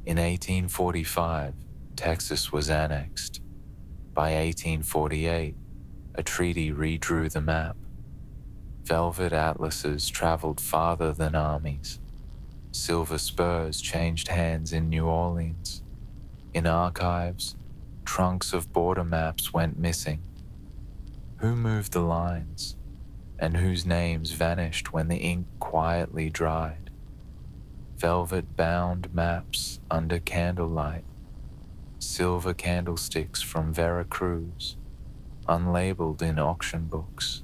In 1845, Texas was annexed. By 1848, a treaty redrew the map. Velvet atlases traveled farther than armies. Silver spurs changed hands in New Orleans. In archives, trunks of border maps went missing. Who moved the lines, and whose names vanished when the ink quietly dried? Velvet-bound maps under candlelight, silver candlesticks from Veracruz, unlabeled in auction books,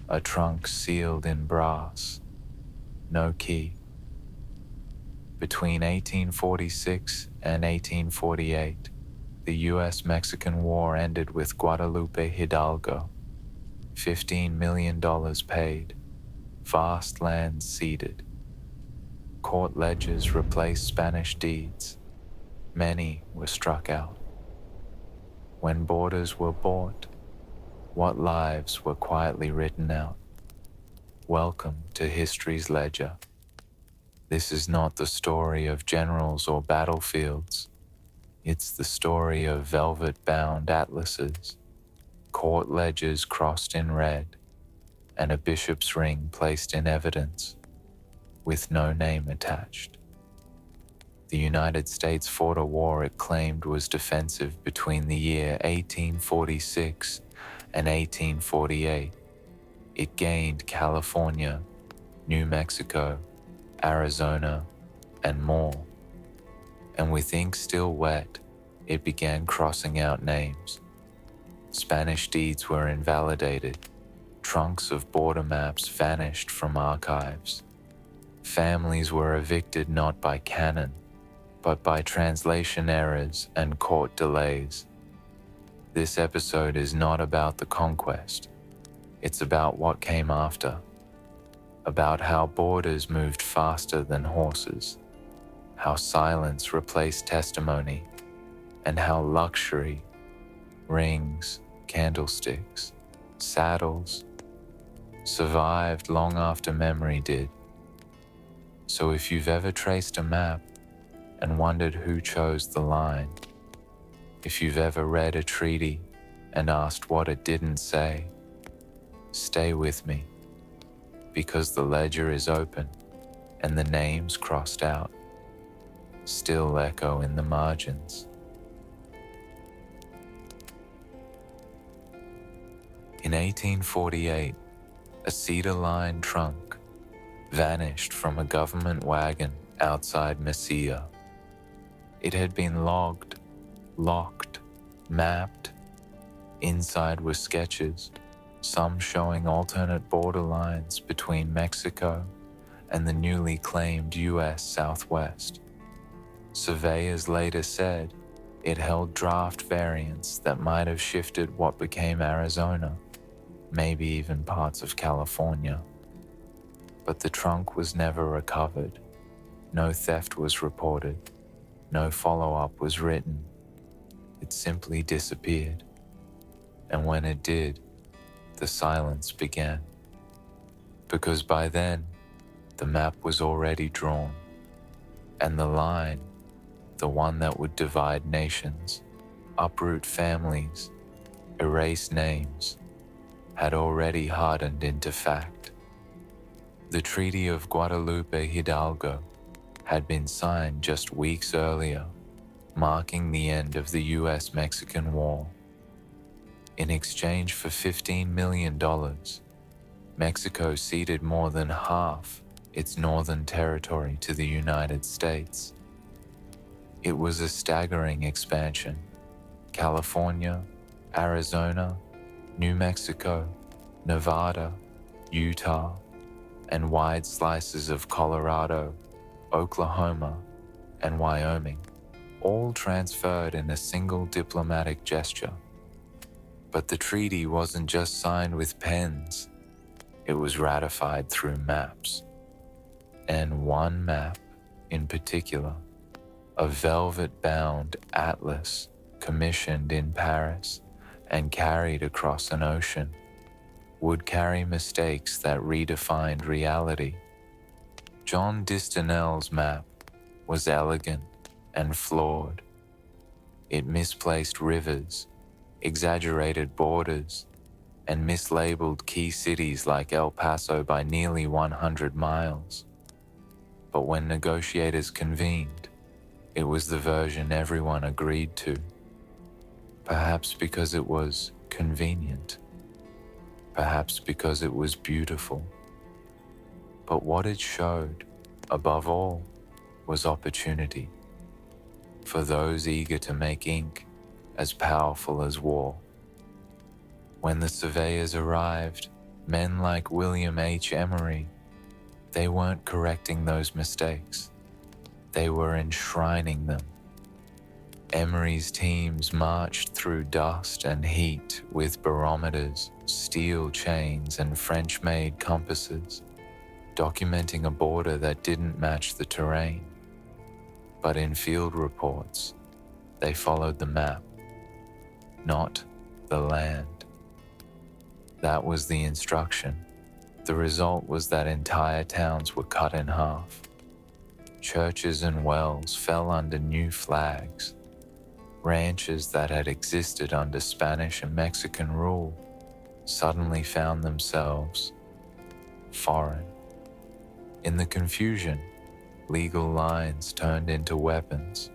a trunk sealed in brass, no key. Between 1846 and 1848, the US-Mexican War ended with Guadalupe Hidalgo. $15 million paid, vast lands ceded. Court ledgers replaced Spanish deeds. Many were struck out. When borders were bought, what lives were quietly written out? Welcome to history's ledger. This is not the story of generals or battlefields. It's the story of velvet-bound atlases, court ledgers crossed in red, and a bishop's ring placed in evidence, with no name attached. The United States fought a war it claimed was defensive between the year 1846 and 1848. It gained California, New Mexico, Arizona, and more. And with ink still wet, it began crossing out names. Spanish deeds were invalidated. Trunks of border maps vanished from archives. Families were evicted not by canon, but by translation errors and court delays. This episode is not about the conquest. It's about what came after. About how borders moved faster than horses, how silence replaced testimony, and how luxury, rings, candlesticks, saddles, survived long after memory did. So if you've ever traced a map and wondered who chose the line, if you've ever read a treaty and asked what it didn't say, stay with me, because the ledger is open and the names crossed out still echo in the margins. In 1848, a cedar-lined trunk vanished from a government wagon outside Mesilla. It had been logged, locked, mapped. Inside were sketches, some showing alternate borderlines between Mexico and the newly claimed US Southwest. Surveyors later said it held draft variants that might have shifted what became Arizona, maybe even parts of California. But the trunk was never recovered. No theft was reported. No follow-up was written. It simply disappeared. And when it did, the silence began. Because by then, the map was already drawn, and the line, the one that would divide nations, uproot families, erase names, had already hardened into fact. The Treaty of Guadalupe Hidalgo had been signed just weeks earlier, marking the end of the US-Mexican War. In exchange for $15 million, Mexico ceded more than half its northern territory to the United States. It was a staggering expansion. California, Arizona, New Mexico, Nevada, Utah, and wide slices of Colorado, Oklahoma, and Wyoming, all transferred in a single diplomatic gesture. But the treaty wasn't just signed with pens, it was ratified through maps. And one map in particular, a velvet-bound atlas commissioned in Paris and carried across an ocean, would carry mistakes that redefined reality. John Distinell's map was elegant, and flawed. It misplaced rivers, exaggerated borders, and mislabeled key cities like El Paso by nearly 100 miles. But when negotiators convened, it was the version everyone agreed to. Perhaps because it was convenient. Perhaps because it was beautiful. But what it showed, above all, was opportunity. For those eager to make ink as powerful as war. When the surveyors arrived, men like William H. Emery, they weren't correcting those mistakes. They were enshrining them. Emery's teams marched through dust and heat with barometers, steel chains, and French-made compasses, documenting a border that didn't match the terrain. But in field reports, they followed the map, not the land. That was the instruction. The result was that entire towns were cut in half. Churches and wells fell under new flags. Ranches that had existed under Spanish and Mexican rule suddenly found themselves foreign. In the confusion, legal lines turned into weapons.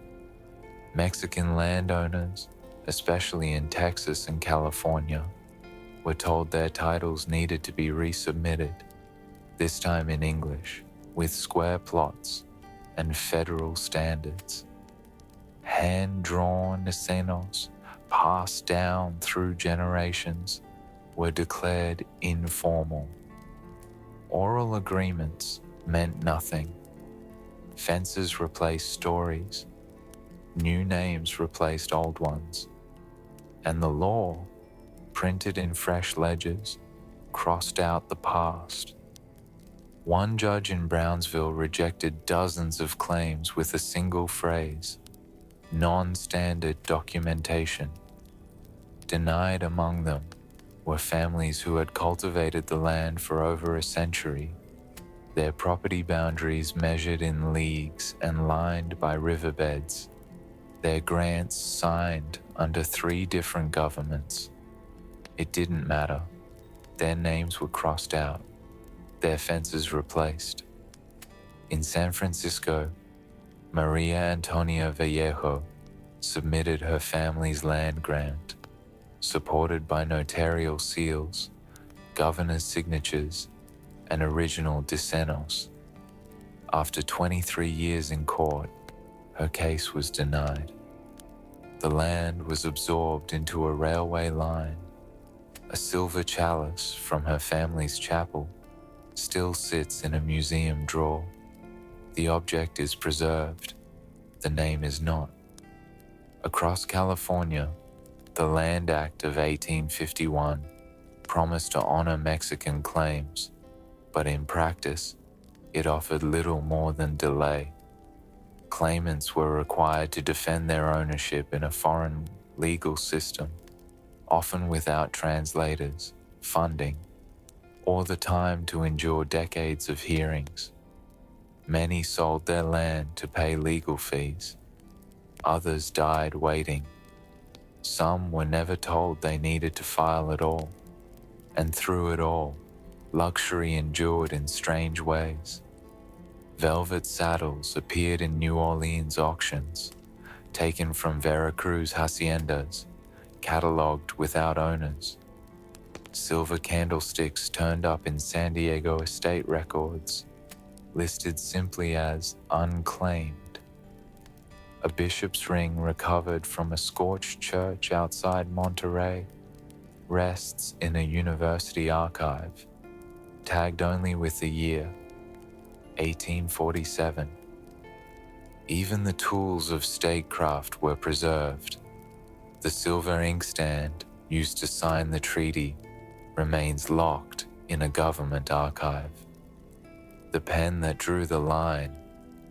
Mexican landowners, especially in Texas and California, were told their titles needed to be resubmitted, this time in English, with square plots and federal standards. Hand-drawn escenos, passed down through generations, were declared informal. Oral agreements meant nothing. Fences replaced stories. New names replaced old ones. And the law, printed in fresh ledgers, crossed out the past. One judge in Brownsville rejected dozens of claims with a single phrase: non-standard documentation. Denied among them were families who had cultivated the land for over a century, their property boundaries measured in leagues and lined by riverbeds, their grants signed under 3 different governments. It didn't matter. Their names were crossed out, their fences replaced. In San Francisco, Maria Antonia Vallejo submitted her family's land grant, supported by notarial seals, governor's signatures, and original decenos. After 23 years in court, her case was denied. The land was absorbed into a railway line. A silver chalice from her family's chapel still sits in a museum drawer. The object is preserved. The name is not. Across California, the Land Act of 1851 promised to honor Mexican claims, but in practice, it offered little more than delay. Claimants were required to defend their ownership in a foreign legal system, often without translators, funding, or the time to endure decades of hearings. Many sold their land to pay legal fees. Others died waiting. Some were never told they needed to file at all. And through it all, luxury endured in strange ways. Velvet saddles appeared in New Orleans auctions, taken from Veracruz haciendas, catalogued without owners. Silver candlesticks turned up in San Diego estate records, listed simply as unclaimed. A bishop's ring recovered from a scorched church outside Monterey rests in a university archive, tagged only with the year, 1847. Even the tools of statecraft were preserved. The silver inkstand used to sign the treaty remains locked in a government archive. The pen that drew the line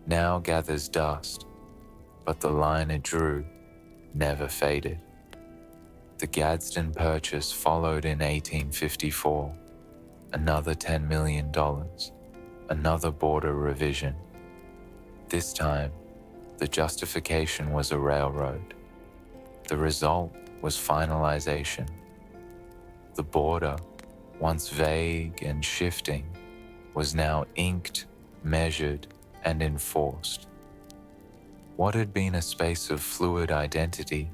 now gathers dust, but the line it drew never faded. The Gadsden Purchase followed in 1854, another $10 million, another border revision. This time, The justification was a railroad. The result was finalization. The border, once vague and shifting, was now inked, measured, and enforced. What had been a space of fluid identity,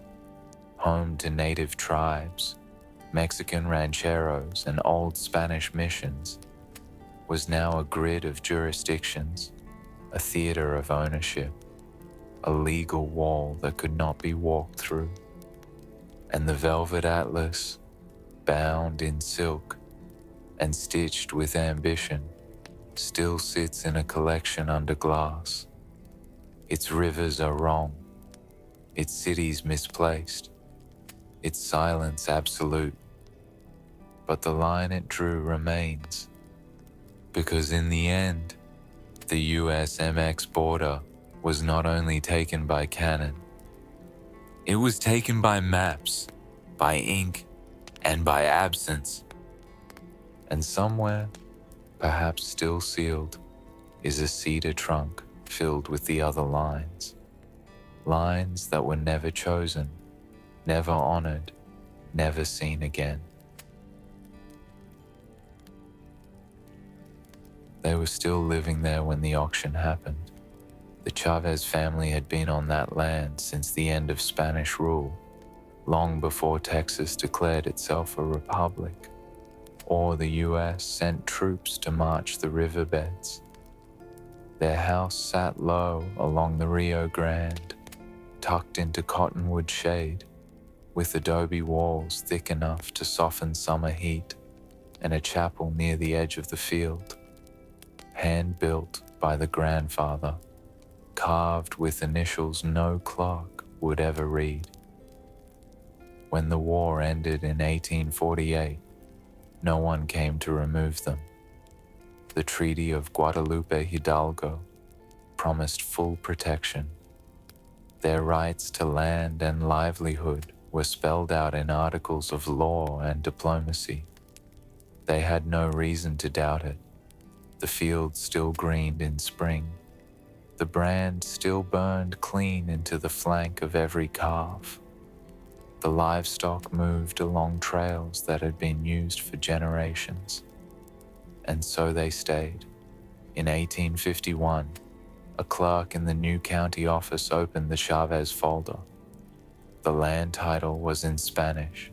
home to native tribes, Mexican rancheros, and old Spanish missions, was now a grid of jurisdictions, a theater of ownership, a legal wall that could not be walked through. And the velvet atlas, bound in silk and stitched with ambition, still sits in a collection under glass. Its rivers are wrong, its cities misplaced, its silence absolute. But the line it drew remains, because in the end, the USMX border was not only taken by cannon, it was taken by maps, by ink, and by absence. And somewhere, perhaps still sealed, is a cedar trunk filled with the other lines. Lines that were never chosen, never honored, never seen again. They were still living there when the auction happened. The Chavez family had been on that land since the end of Spanish rule, long before Texas declared itself a republic, or the US sent troops to march the riverbeds. Their house sat low along the Rio Grande, tucked into cottonwood shade, with adobe walls thick enough to soften summer heat, and a chapel near the edge of the field, hand-built by the grandfather, carved with initials no clock would ever read. When the war ended in 1848, no one came to remove them. The Treaty of Guadalupe Hidalgo promised full protection. Their rights to land and livelihood were spelled out in articles of law and diplomacy. They had no reason to doubt it. The fields still greened in spring. The brand still burned clean into the flank of every calf. The livestock moved along trails that had been used for generations. And so they stayed. In 1851, a clerk in the new county office opened the Chavez folder. The land title was in Spanish,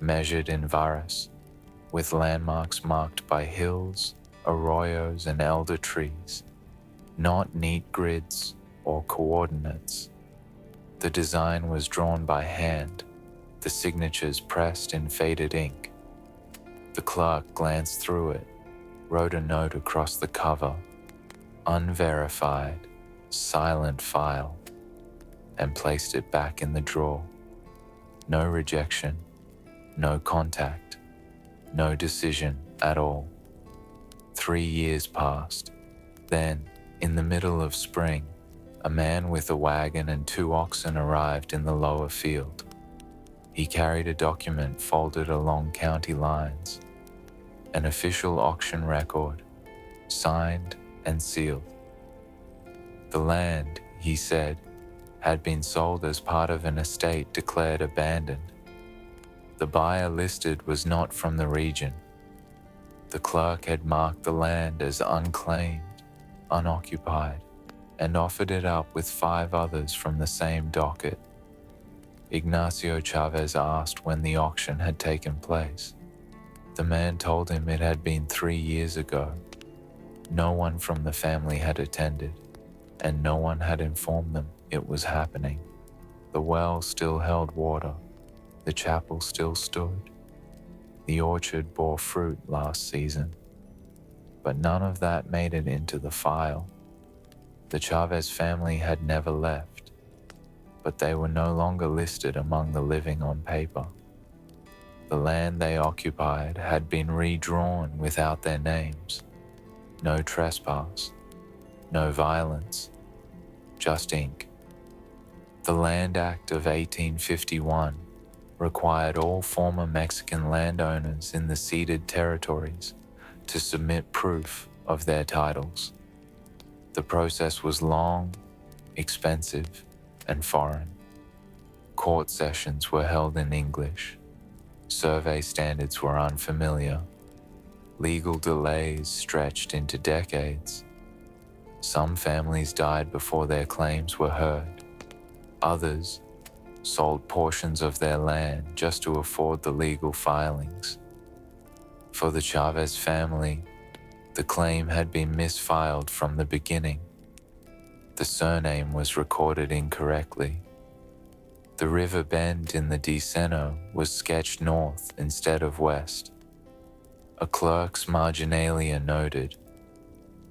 measured in varas, with landmarks marked by hills, arroyos, and elder trees, not neat grids or coordinates. The design was drawn by hand, the signatures pressed in faded ink. The clerk glanced through it, wrote a note across the cover, unverified, silent file, and placed it back in the drawer. No rejection, no contact, no decision at all. 3 years passed. Then, in the middle of spring, a man with a wagon and 2 oxen arrived in the lower field. He carried a document folded along county lines, an official auction record, signed and sealed. The land, he said, had been sold as part of an estate declared abandoned. The buyer listed was not from the region. The clerk had marked the land as unclaimed, unoccupied, and offered it up with 5 others from the same docket. Ignacio Chavez asked when the auction had taken place. The man told him it had been 3 years ago. No one from the family had attended, and no one had informed them it was happening. The well still held water. The chapel still stood. The orchard bore fruit last season. But none of that made it into the file. The Chavez family had never left, but they were no longer listed among the living on paper. The land they occupied had been redrawn without their names. No trespass, no violence, just ink. The Land Act of 1851 required all former Mexican landowners in the ceded territories to submit proof of their titles. The process was long, expensive, and foreign. Court sessions were held in English. Survey standards were unfamiliar. Legal delays stretched into decades. Some families died before their claims were heard. Others sold portions of their land just to afford the legal filings. For the Chavez family, the claim had been misfiled from the beginning. The surname was recorded incorrectly. The river bend in the Deceno was sketched north instead of west. A clerk's marginalia noted,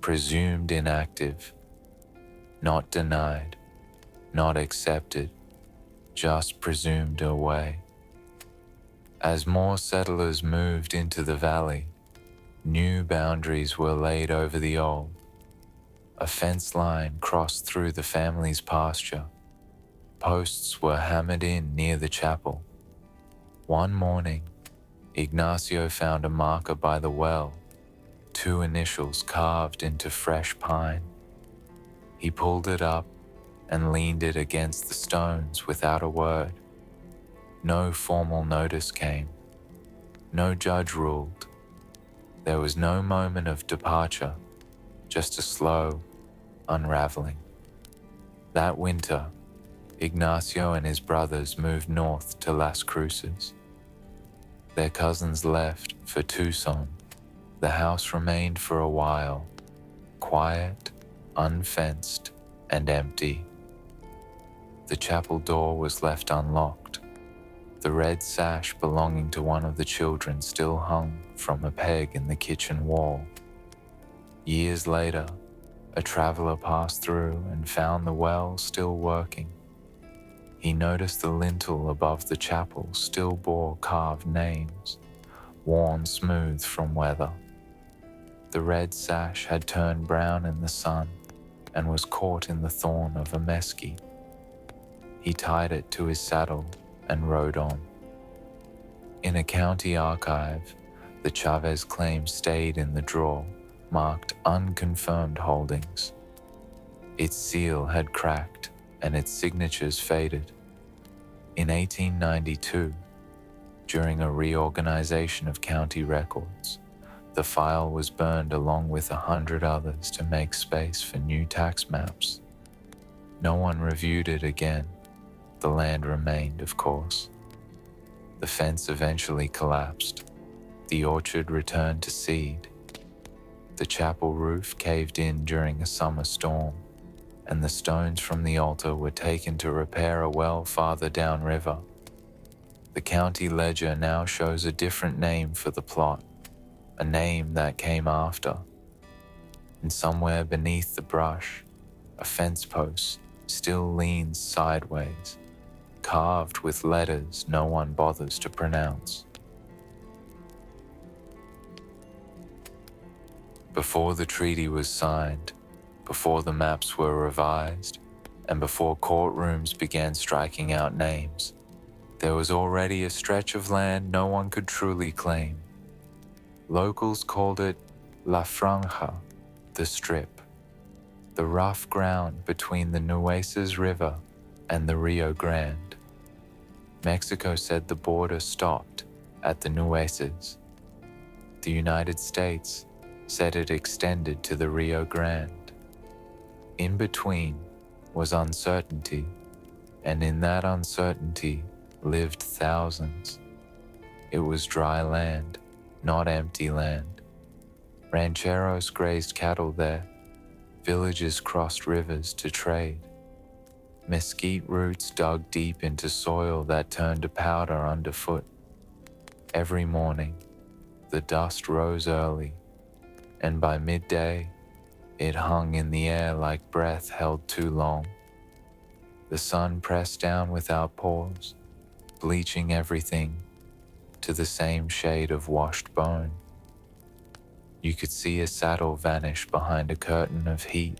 presumed inactive, not denied, not accepted, just presumed away. As more settlers moved into the valley, new boundaries were laid over the old. A fence line crossed through the family's pasture. Posts were hammered in near the chapel. One morning, Ignacio found a marker by the well, 2 initials carved into fresh pine. He pulled it up and leaned it against the stones without a word. No formal notice came. No judge ruled. There was no moment of departure, just a slow unraveling. That winter, Ignacio and his brothers moved north to Las Cruces. Their cousins left for Tucson. The house remained for a while, quiet, unfenced, and empty. The chapel door was left unlocked. The red sash belonging to one of the children still hung from a peg in the kitchen wall. Years later, a traveler passed through and found the well still working. He noticed the lintel above the chapel still bore carved names, worn smooth from weather. The red sash had turned brown in the sun and was caught in the thorn of a mesquite. He tied it to his saddle and rode on. In a county archive, the Chavez claim stayed in the drawer, marked unconfirmed holdings. Its seal had cracked and its signatures faded. In 1892, during a reorganization of county records, the file was burned along with 100 others to make space for new tax maps. No one reviewed it again. The land remained, of course. The fence eventually collapsed. The orchard returned to seed. The chapel roof caved in during a summer storm, and the stones from the altar were taken to repair a well farther downriver. The county ledger now shows a different name for the plot, a name that came after. And somewhere beneath the brush, a fence post still leans sideways, carved with letters no one bothers to pronounce. Before the treaty was signed, before the maps were revised, and before courtrooms began striking out names, there was already a stretch of land no one could truly claim. Locals called it La Franja, the Strip, the rough ground between the Nueces River and the Rio Grande. Mexico said the border stopped at the Nueces. The United States said it extended to the Rio Grande. In between was uncertainty, and in that uncertainty lived thousands. It was dry land, not empty land. Rancheros grazed cattle there. Villages crossed rivers to trade. Mesquite roots dug deep into soil that turned to powder underfoot. Every morning, the dust rose early, and by midday, it hung in the air like breath held too long. The sun pressed down without pause, bleaching everything to the same shade of washed bone. You could see a saddle vanish behind a curtain of heat,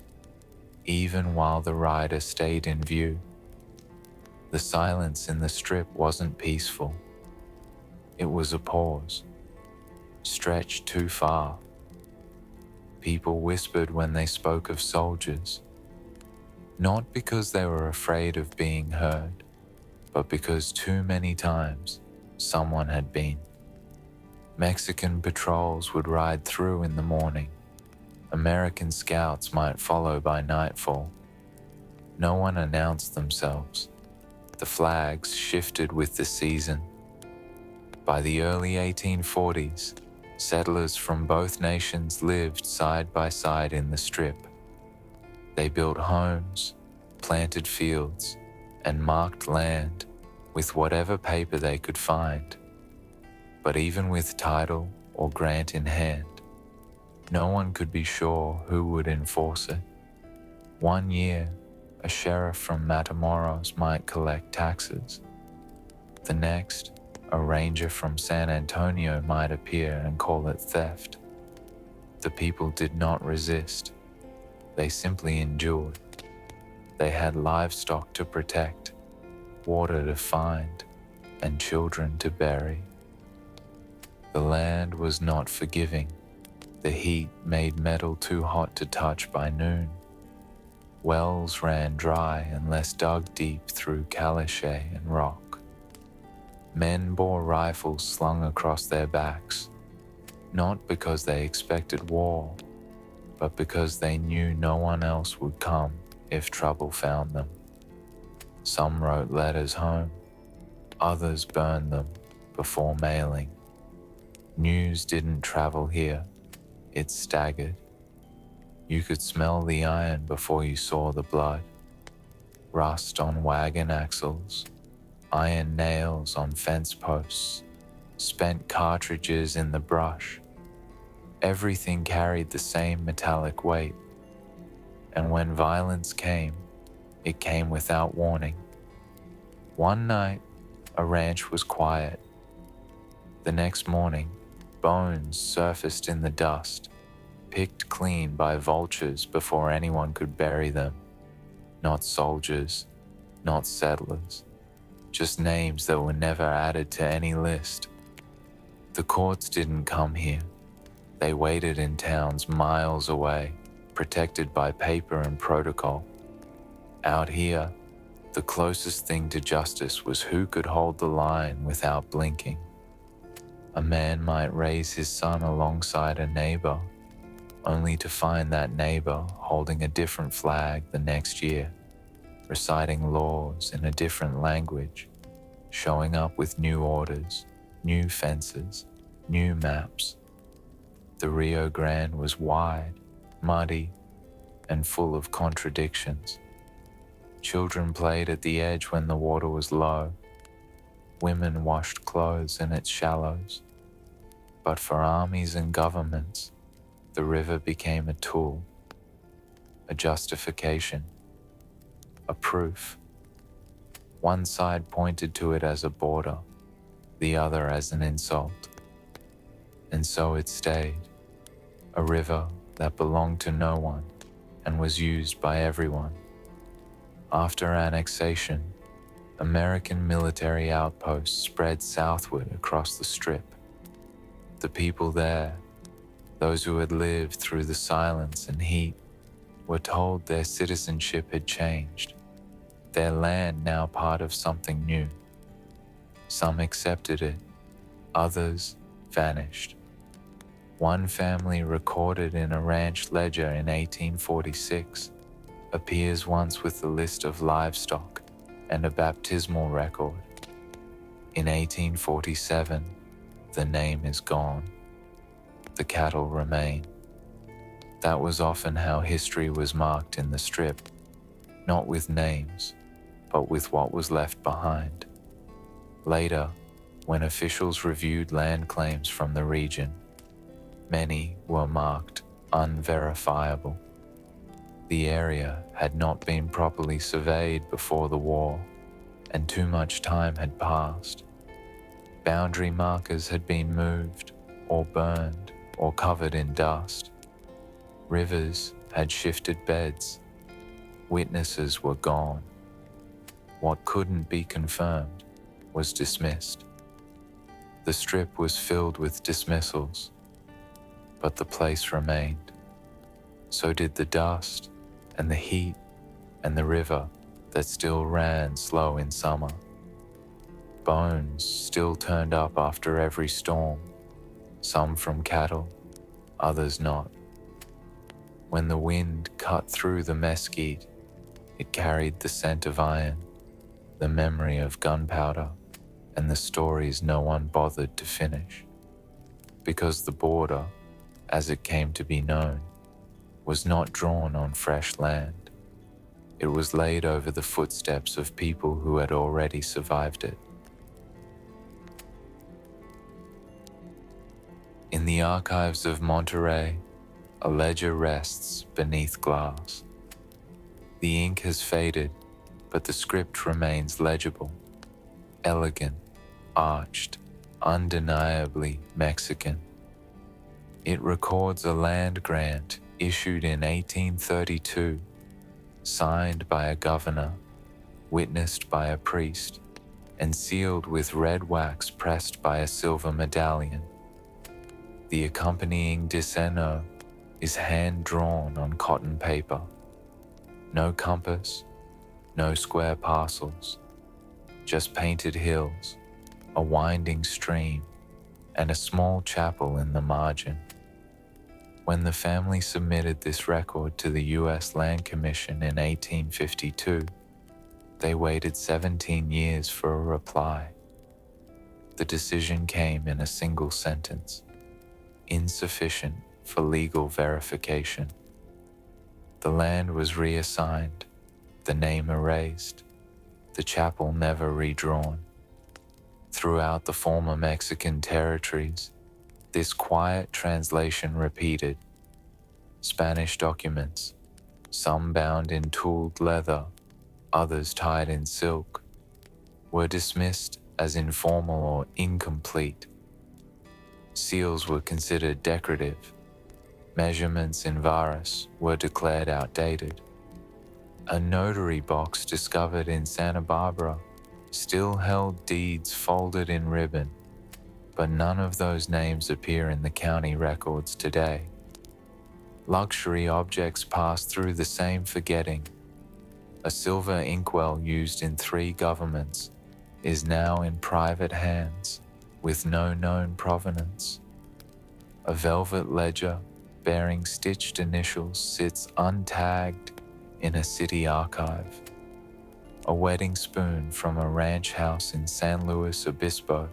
even while the rider stayed in view. The silence in the strip wasn't peaceful. It was a pause, stretched too far. People whispered when they spoke of soldiers. not because they were afraid of being heard, but because too many times someone had been. Mexican patrols would ride through in the morning. American scouts might follow by nightfall. No one announced themselves. The flags shifted with the season. By the early 1840s, settlers from both nations lived side by side in the Strip. They built homes, planted fields, and marked land with whatever paper they could find. But even with title or grant in hand, no one could be sure who would enforce it. One year, a sheriff from Matamoros might collect taxes. The next, a ranger from San Antonio might appear and call it theft. The people did not resist. They simply endured. They had livestock to protect, water to find, and children to bury. The land was not forgiving. The heat made metal too hot to touch by noon. Wells ran dry unless dug deep through caliche and rock. Men bore rifles slung across their backs, not because they expected war, but because they knew no one else would come if trouble found them. Some wrote letters home, others burned them before mailing. News didn't travel here, it staggered. You could smell the iron before you saw the blood. Rust on wagon axles, iron nails on fence posts, spent cartridges in the brush. Everything carried the same metallic weight. And when violence came, it came without warning. One night, a ranch was quiet. The next morning, bones surfaced in the dust, picked clean by vultures before anyone could bury them. Not soldiers, not settlers, just names that were never added to any list. The courts didn't come here. They waited in towns miles away, protected by paper and protocol. Out here, the closest thing to justice was who could hold the line without blinking. A man might raise his son alongside a neighbor, only to find that neighbor holding a different flag the next year, reciting laws in a different language, showing up with new orders, new fences, new maps. The Rio Grande was wide, muddy, and full of contradictions. Children played at the edge when the water was low. Women washed clothes in its shallows. But for armies and governments, the river became a tool, a justification, a proof. One side pointed to it as a border, the other as an insult. And so it stayed, a river that belonged to no one and was used by everyone. After annexation, American military outposts spread southward across the Strip. The people there, those who had lived through the silence and heat, were told their citizenship had changed, their land now part of something new. Some accepted it, others vanished. One family recorded in a ranch ledger in 1846 appears once with a list of livestock and a baptismal record. In 1847, the name is gone. The cattle remain. That was often how history was marked in the Strip, not with names, but with what was left behind. Later, when officials reviewed land claims from the region, many were marked unverifiable. The area had not been properly surveyed before the war, and too much time had passed. Boundary markers had been moved, or burned, or covered in dust. Rivers had shifted beds. Witnesses were gone. What couldn't be confirmed was dismissed. The Strip was filled with dismissals, but the place remained. So did the dust and the heat and the river that still ran slow in summer. Bones still turned up after every storm, some from cattle, others not. When the wind cut through the mesquite, it carried the scent of iron, the memory of gunpowder, and the stories no one bothered to finish. Because the border, as it came to be known, was not drawn on fresh land. It was laid over the footsteps of people who had already survived it. In the archives of Monterey, a ledger rests beneath glass. The ink has faded, but the script remains legible, elegant, arched, undeniably Mexican. It records a land grant issued in 1832, signed by a governor, witnessed by a priest, and sealed with red wax pressed by a silver medallion. The accompanying diseno is hand-drawn on cotton paper. No compass, no square parcels, just painted hills, a winding stream, and a small chapel in the margin. When the family submitted this record to the U.S. Land Commission in 1852, they waited 17 years for a reply. The decision came in a single sentence: insufficient for legal verification. The land was reassigned, the name erased, the chapel never redrawn. Throughout the former Mexican territories, this quiet translation repeated. Spanish documents, some bound in tooled leather, others tied in silk, were dismissed as informal or incomplete. Seals were considered decorative. Measurements in varas were declared outdated. A notary box discovered in Santa Barbara still held deeds folded in ribbon, but none of those names appear in the county records today. Luxury objects passed through the same forgetting. A silver inkwell used in 3 governments is now in private hands with no known provenance. A velvet ledger bearing stitched initials sits untagged in a city archive. A wedding spoon from a ranch house in San Luis Obispo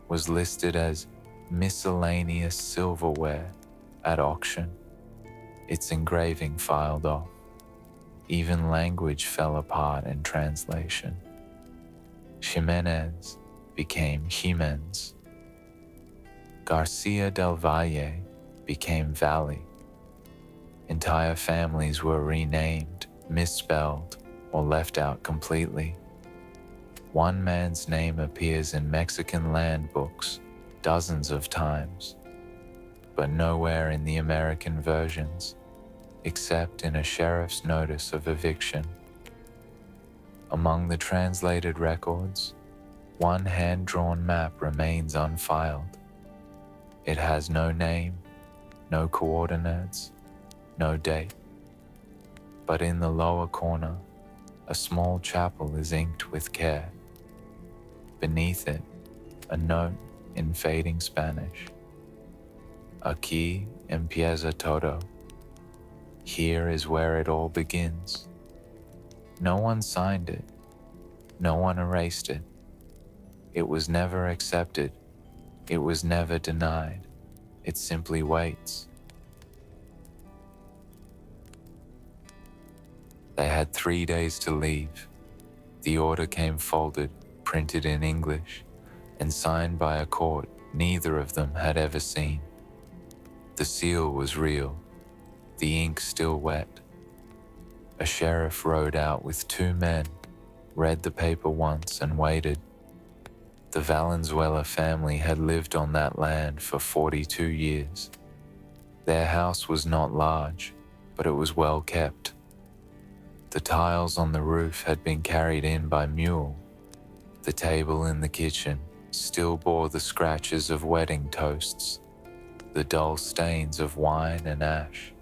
was listed as miscellaneous silverware at auction, its engraving filed off. Even language fell apart in translation. Ximenez became Jimenez. Garcia del Valle became Valley. Entire families were renamed, misspelled, or left out completely. One man's name appears in Mexican land books dozens of times, but nowhere in the American versions, except in a sheriff's notice of eviction. Among the translated records, one hand-drawn map remains unfiled. It has no name, no coordinates, no date. But in the lower corner, a small chapel is inked with care. Beneath it, a note in fading Spanish. Aquí empieza todo. Here is where it all begins. No one signed it. No one erased it. It was never accepted. It was never denied. It simply waits. They had 3 days to leave. The order came folded, printed in English, and signed by a court neither of them had ever seen. The seal was real, the ink still wet. A sheriff rode out with 2 men, read the paper once and waited. The Valenzuela family had lived on that land for 42 years. Their house was not large, but it was well kept. The tiles on the roof had been carried in by mule. The table in the kitchen still bore the scratches of wedding toasts, the dull stains of wine and ash.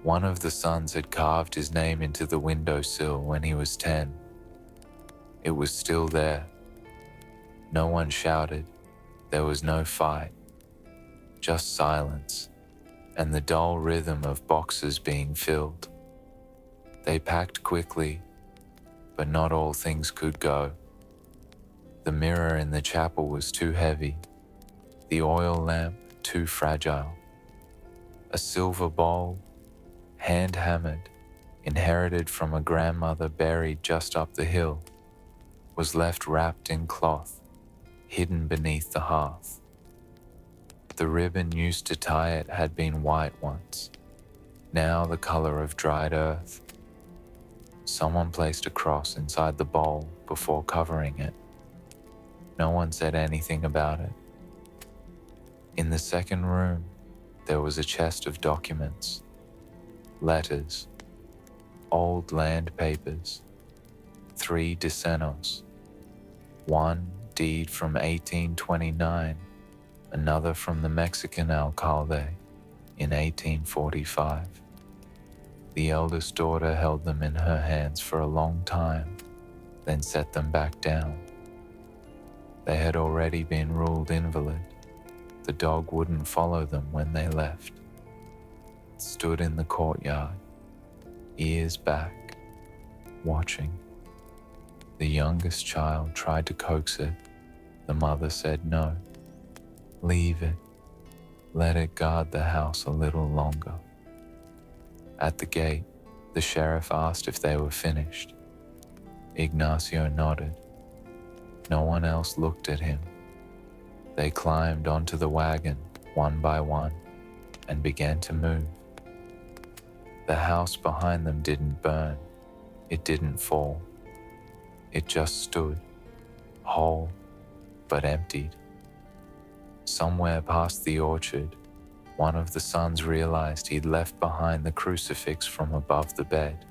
One of the sons had carved his name into the windowsill when he was 10. It was still there. No one shouted. There was no fight. Just silence and the dull rhythm of boxes being filled. They packed quickly, but not all things could go. The mirror in the chapel was too heavy, the oil lamp too fragile. A silver bowl, hand-hammered, inherited from a grandmother buried just up the hill, was left wrapped in cloth, hidden beneath the hearth. The ribbon used to tie it had been white once, now the color of dried earth. Someone placed a cross inside the bowl before covering it. No one said anything about it. In the second room, there was a chest of documents, letters, old land papers, 3 decennos, one deed from 1829, another from the Mexican alcalde in 1845. The eldest daughter held them in her hands for a long time, then set them back down. They had already been ruled invalid. The dog wouldn't follow them when they left. It stood in the courtyard, ears back, watching. The youngest child tried to coax it. The mother said no. Leave it. Let it guard the house a little longer. At the gate, the sheriff asked if they were finished. Ignacio nodded. No one else looked at him. They climbed onto the wagon, one by one, and began to move. The house behind them didn't burn. It didn't fall. It just stood, whole, but emptied. Somewhere past the orchard, one of the sons realized he'd left behind the crucifix from above the bed.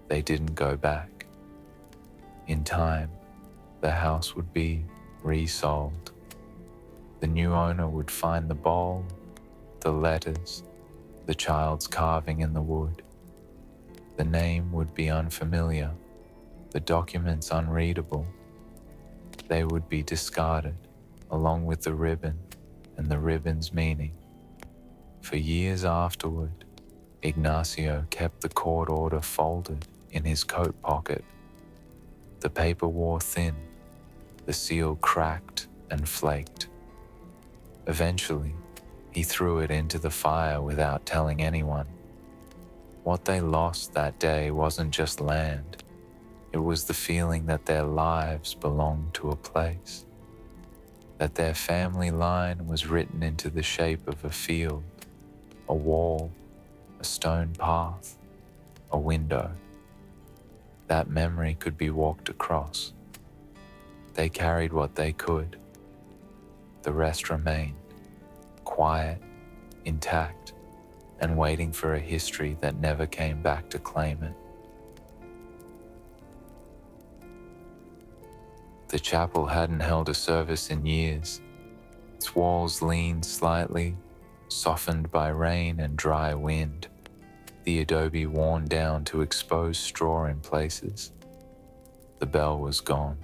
They didn't go back. In time, the house would be resold. The new owner would find the bowl, the letters, the child's carving in the wood. The name would be unfamiliar, the documents unreadable. They would be discarded, along with the ribbon and the ribbon's meaning. For years afterward, Ignacio kept the court order folded in his coat pocket. The paper wore thin, the seal cracked and flaked. Eventually, he threw it into the fire without telling anyone. What they lost that day wasn't just land. It was the feeling that their lives belonged to a place, that their family line was written into the shape of a field, a wall, a stone path, a window. That memory could be walked across. They carried what they could. The rest remained, quiet, intact, and waiting for a history that never came back to claim it. The chapel hadn't held a service in years. Its walls leaned slightly, softened by rain and dry wind, the adobe worn down to expose straw in places. The bell was gone.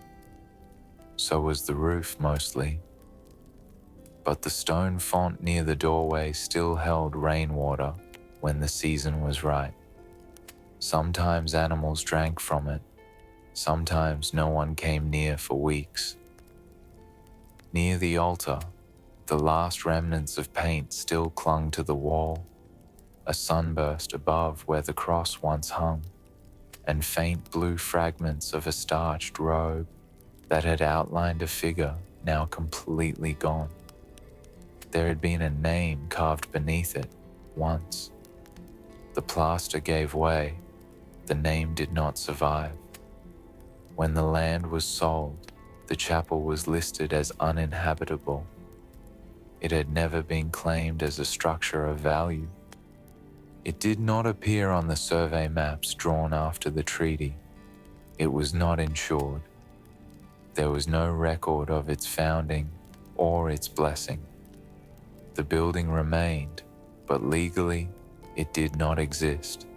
So was the roof mostly. But the stone font near the doorway still held rainwater when the season was right. Sometimes animals drank from it. Sometimes no one came near for weeks. Near the altar, the last remnants of paint still clung to the wall, a sunburst above where the cross once hung, and faint blue fragments of a starched robe that had outlined a figure now completely gone. There had been a name carved beneath it once. The plaster gave way. The name did not survive. When the land was sold, the chapel was listed as uninhabitable. It had never been claimed as a structure of value. It did not appear on the survey maps drawn after the treaty. It was not insured. There was no record of its founding or its blessing. The building remained, but legally, It did not exist.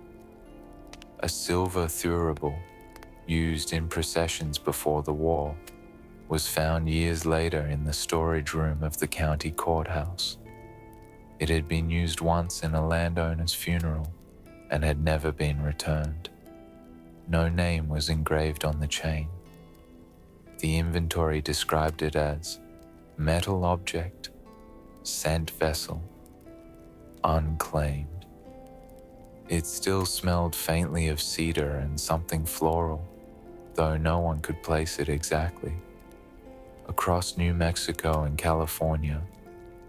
A silver thurible, used in processions before the war, was found years later in the storage room of the county courthouse. It had been used once in a landowner's funeral and had never been returned. No name was engraved on the chain. The inventory described it as metal object, sent vessel, unclaimed. It still smelled faintly of cedar and something floral, though no one could place it exactly. Across New Mexico and California,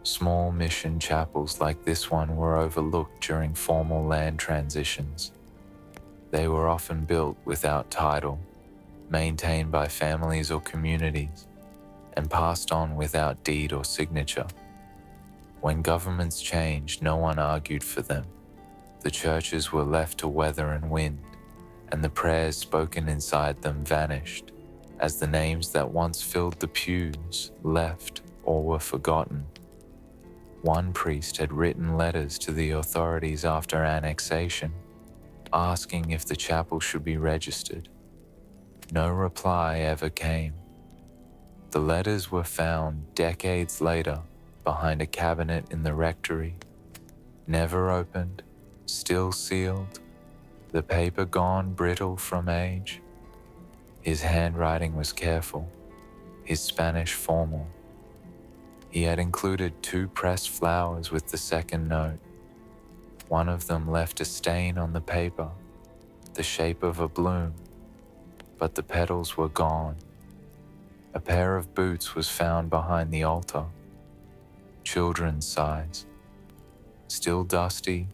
small mission chapels like this one were overlooked during formal land transitions. They were often built without title, maintained by families or communities, and passed on without deed or signature. When governments changed, no one argued for them. The churches were left to weather and wind, and the prayers spoken inside them vanished as the names that once filled the pews left or were forgotten. One priest had written letters to the authorities after annexation, asking if the chapel should be registered. No reply ever came. The letters were found decades later behind a cabinet in the rectory, never opened, still sealed, the paper gone brittle from age. His handwriting was careful, his Spanish formal. He had included 2 pressed flowers with the second note. One of them left a stain on the paper, the shape of a bloom, but the petals were gone. A pair of boots was found behind the altar, children's size, still dusty,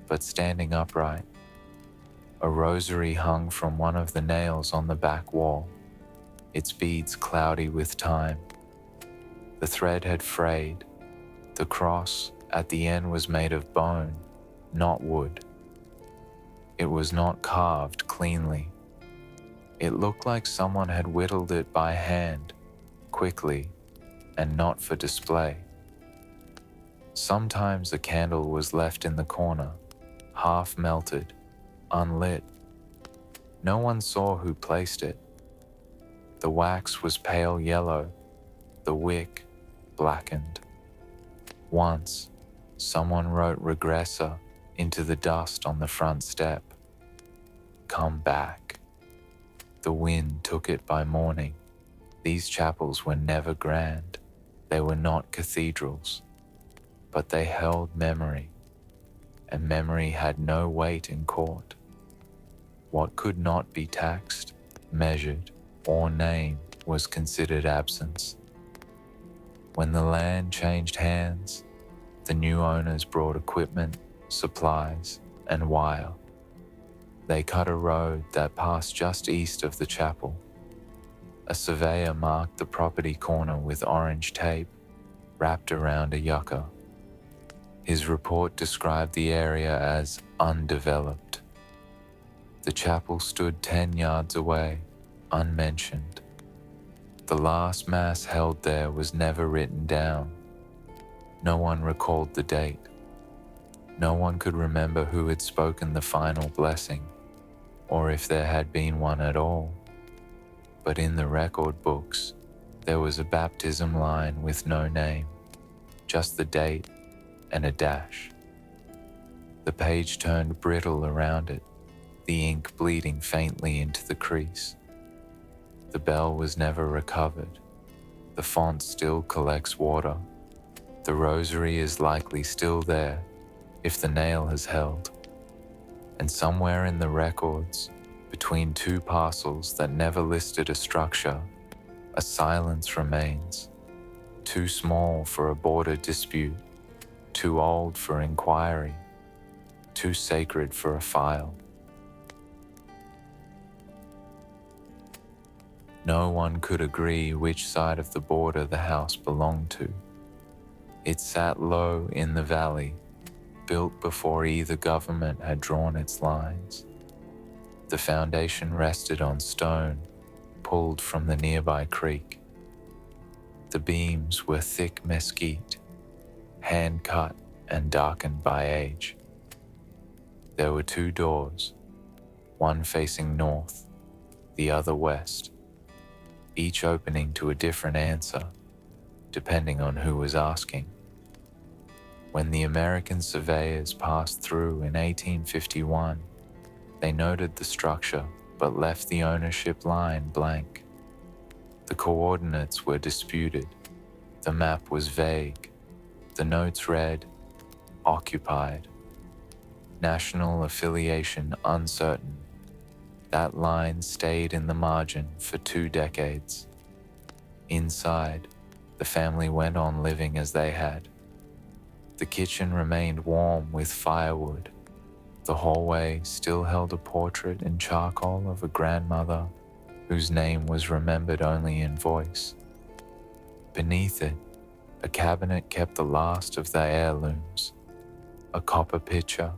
but standing upright. A rosary hung from one of the nails on the back wall, its beads cloudy with time. The thread had frayed. The cross at the end was made of bone, not wood. It was not carved cleanly. It looked like someone had whittled it by hand, quickly, and not for display. Sometimes a candle was left in the corner, half melted, unlit. No one saw who placed it. The wax was pale yellow, the wick blackened. Once, someone wrote regressor into the dust on the front step. Come back. The wind took it by morning. These chapels were never grand. They were not cathedrals, but they held memory, and memory had no weight in court. What could not be taxed, measured, or named was considered absence. When the land changed hands, the new owners brought equipment, supplies, and wire. They cut a road that passed just east of the chapel. A surveyor marked the property corner with orange tape wrapped around a yucca. His report described the area as undeveloped. The chapel stood 10 yards away, unmentioned. The last mass held there was never written down. No one recalled the date. No one could remember who had spoken the final blessing, or if there had been one at all. But in the record books, there was a baptism line with no name, just the date and a dash. The page turned brittle around it, the ink bleeding faintly into the crease. The bell was never recovered. The font still collects water. The rosary is likely still there, if the nail has held. And somewhere in the records, between 2 parcels that never listed a structure, a silence remains, too small for a border dispute, too old for inquiry, too sacred for a file. No one could agree which side of the border the house belonged to. It sat low in the valley, built before either government had drawn its lines. The foundation rested on stone, pulled from the nearby creek. The beams were thick mesquite, hand-cut and darkened by age. There were two doors, one facing north, the other west, each opening to a different answer, depending on who was asking. When the American surveyors passed through in 1851, they noted the structure but left the ownership line blank. The coordinates were disputed. The map was vague. The notes read, occupied. National affiliation uncertain. That line stayed in the margin for 2 decades. Inside, the family went on living as they had. The kitchen remained warm with firewood. The hallway still held a portrait in charcoal of a grandmother whose name was remembered only in voice. Beneath it, a cabinet kept the last of the heirlooms, a copper pitcher,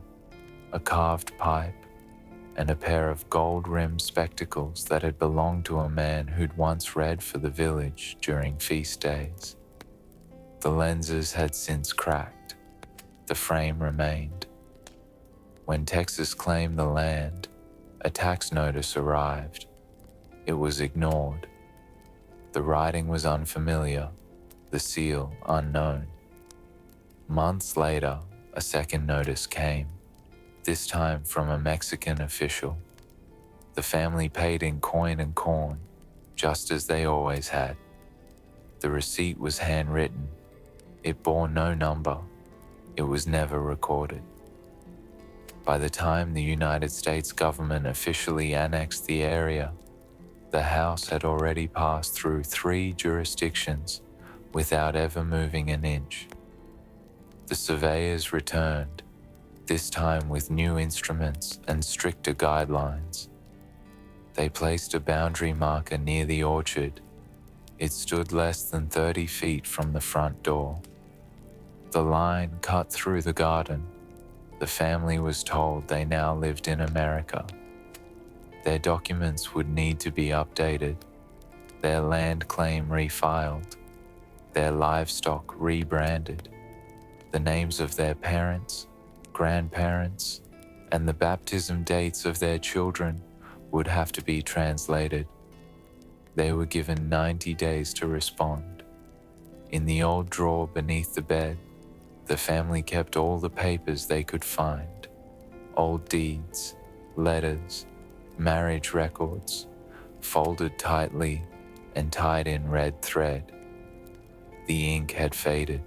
a carved pipe, and a pair of gold-rimmed spectacles that had belonged to a man who'd once read for the village during feast days. The lenses had since cracked. The frame remained. When Texas claimed the land, a tax notice arrived. It was ignored. The writing was unfamiliar, the seal unknown. Months later, a second notice came, this time from a Mexican official. The family paid in coin and corn, just as they always had. The receipt was handwritten. It bore no number. It was never recorded. By the time the United States government officially annexed the area, the house had already passed through 3 jurisdictions without ever moving an inch. The surveyors returned, this time with new instruments and stricter guidelines. They placed a boundary marker near the orchard. It stood less than 30 feet from the front door. The line cut through the garden. The family was told they now lived in America. Their documents would need to be updated, their land claim refiled, their livestock rebranded, the names of their parents, grandparents, and the baptism dates of their children would have to be translated. They were given 90 days to respond. In the old drawer beneath the bed, the family kept all the papers they could find, old deeds, letters, marriage records, folded tightly and tied in red thread. The ink had faded.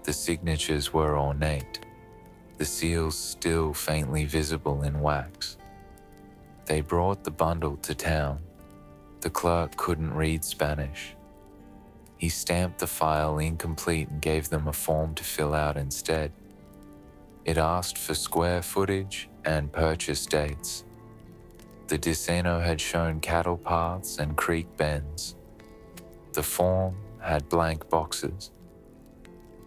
The signatures were ornate, the seals still faintly visible in wax. They brought the bundle to town. The clerk couldn't read Spanish. He stamped the file incomplete and gave them a form to fill out instead. It asked for square footage and purchase dates. The Diceno had shown cattle paths and creek bends. The form had blank boxes.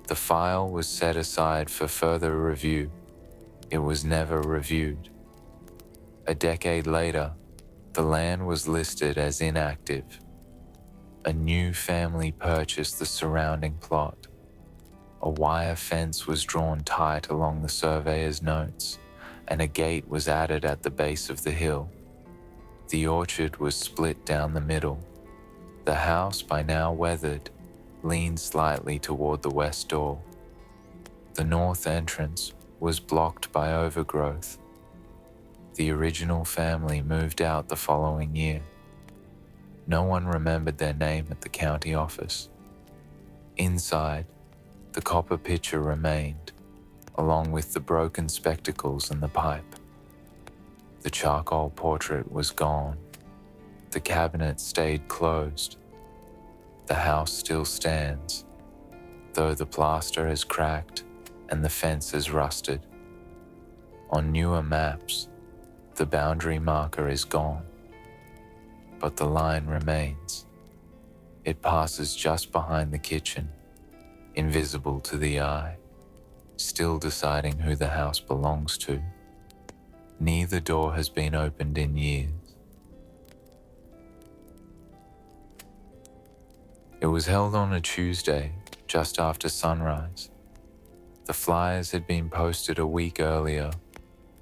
The file was set aside for further review. It was never reviewed. A decade later, the land was listed as inactive. A new family purchased the surrounding plot. A wire fence was drawn tight along the surveyor's notes, and a gate was added at the base of the hill. The orchard was split down the middle. The house, by now weathered, leaned slightly toward the west door. The north entrance was blocked by overgrowth. The original family moved out the following year. No one remembered their name at the county office. Inside, the copper pitcher remained, along with the broken spectacles and the pipe. The charcoal portrait was gone. The cabinet stayed closed. The house still stands, though the plaster has cracked and the fence is rusted. On newer maps, the boundary marker is gone, but the line remains. It passes just behind the kitchen, invisible to the eye, still deciding who the house belongs to. Neither door has been opened in years. It was held on a Tuesday, just after sunrise. The flyers had been posted a week earlier.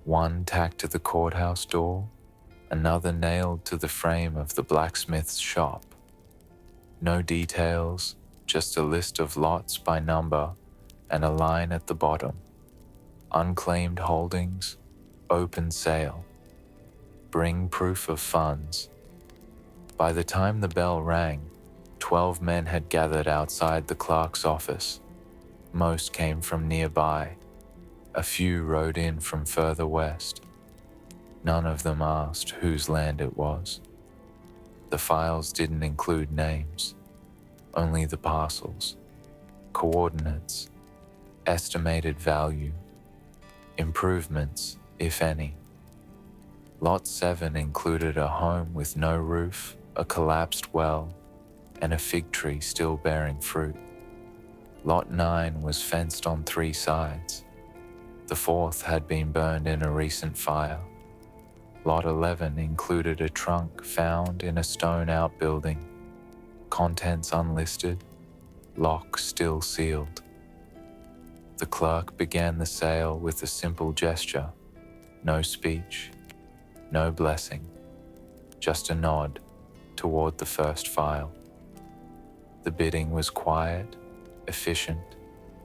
one tacked to the courthouse door, another nailed to the frame of the blacksmith's shop. No details, just a list of lots by number and a line at the bottom. Unclaimed holdings, open sale. Bring proof of funds. By the time the bell rang, 12 men had gathered outside the clerk's office. Most came from nearby. A few rode in from further west. None of them asked whose land it was. The files didn't include names, only the parcels, coordinates, estimated value, improvements, if any. Lot 7 included a home with no roof, a collapsed well, and a fig tree still bearing fruit. Lot 9 was fenced on 3 sides. The 4th had been burned in a recent fire. Lot 11 included a trunk found in a stone outbuilding, contents unlisted, lock still sealed. The clerk began the sale with a simple gesture, no speech, no blessing, just a nod toward the first file. The bidding was quiet, efficient,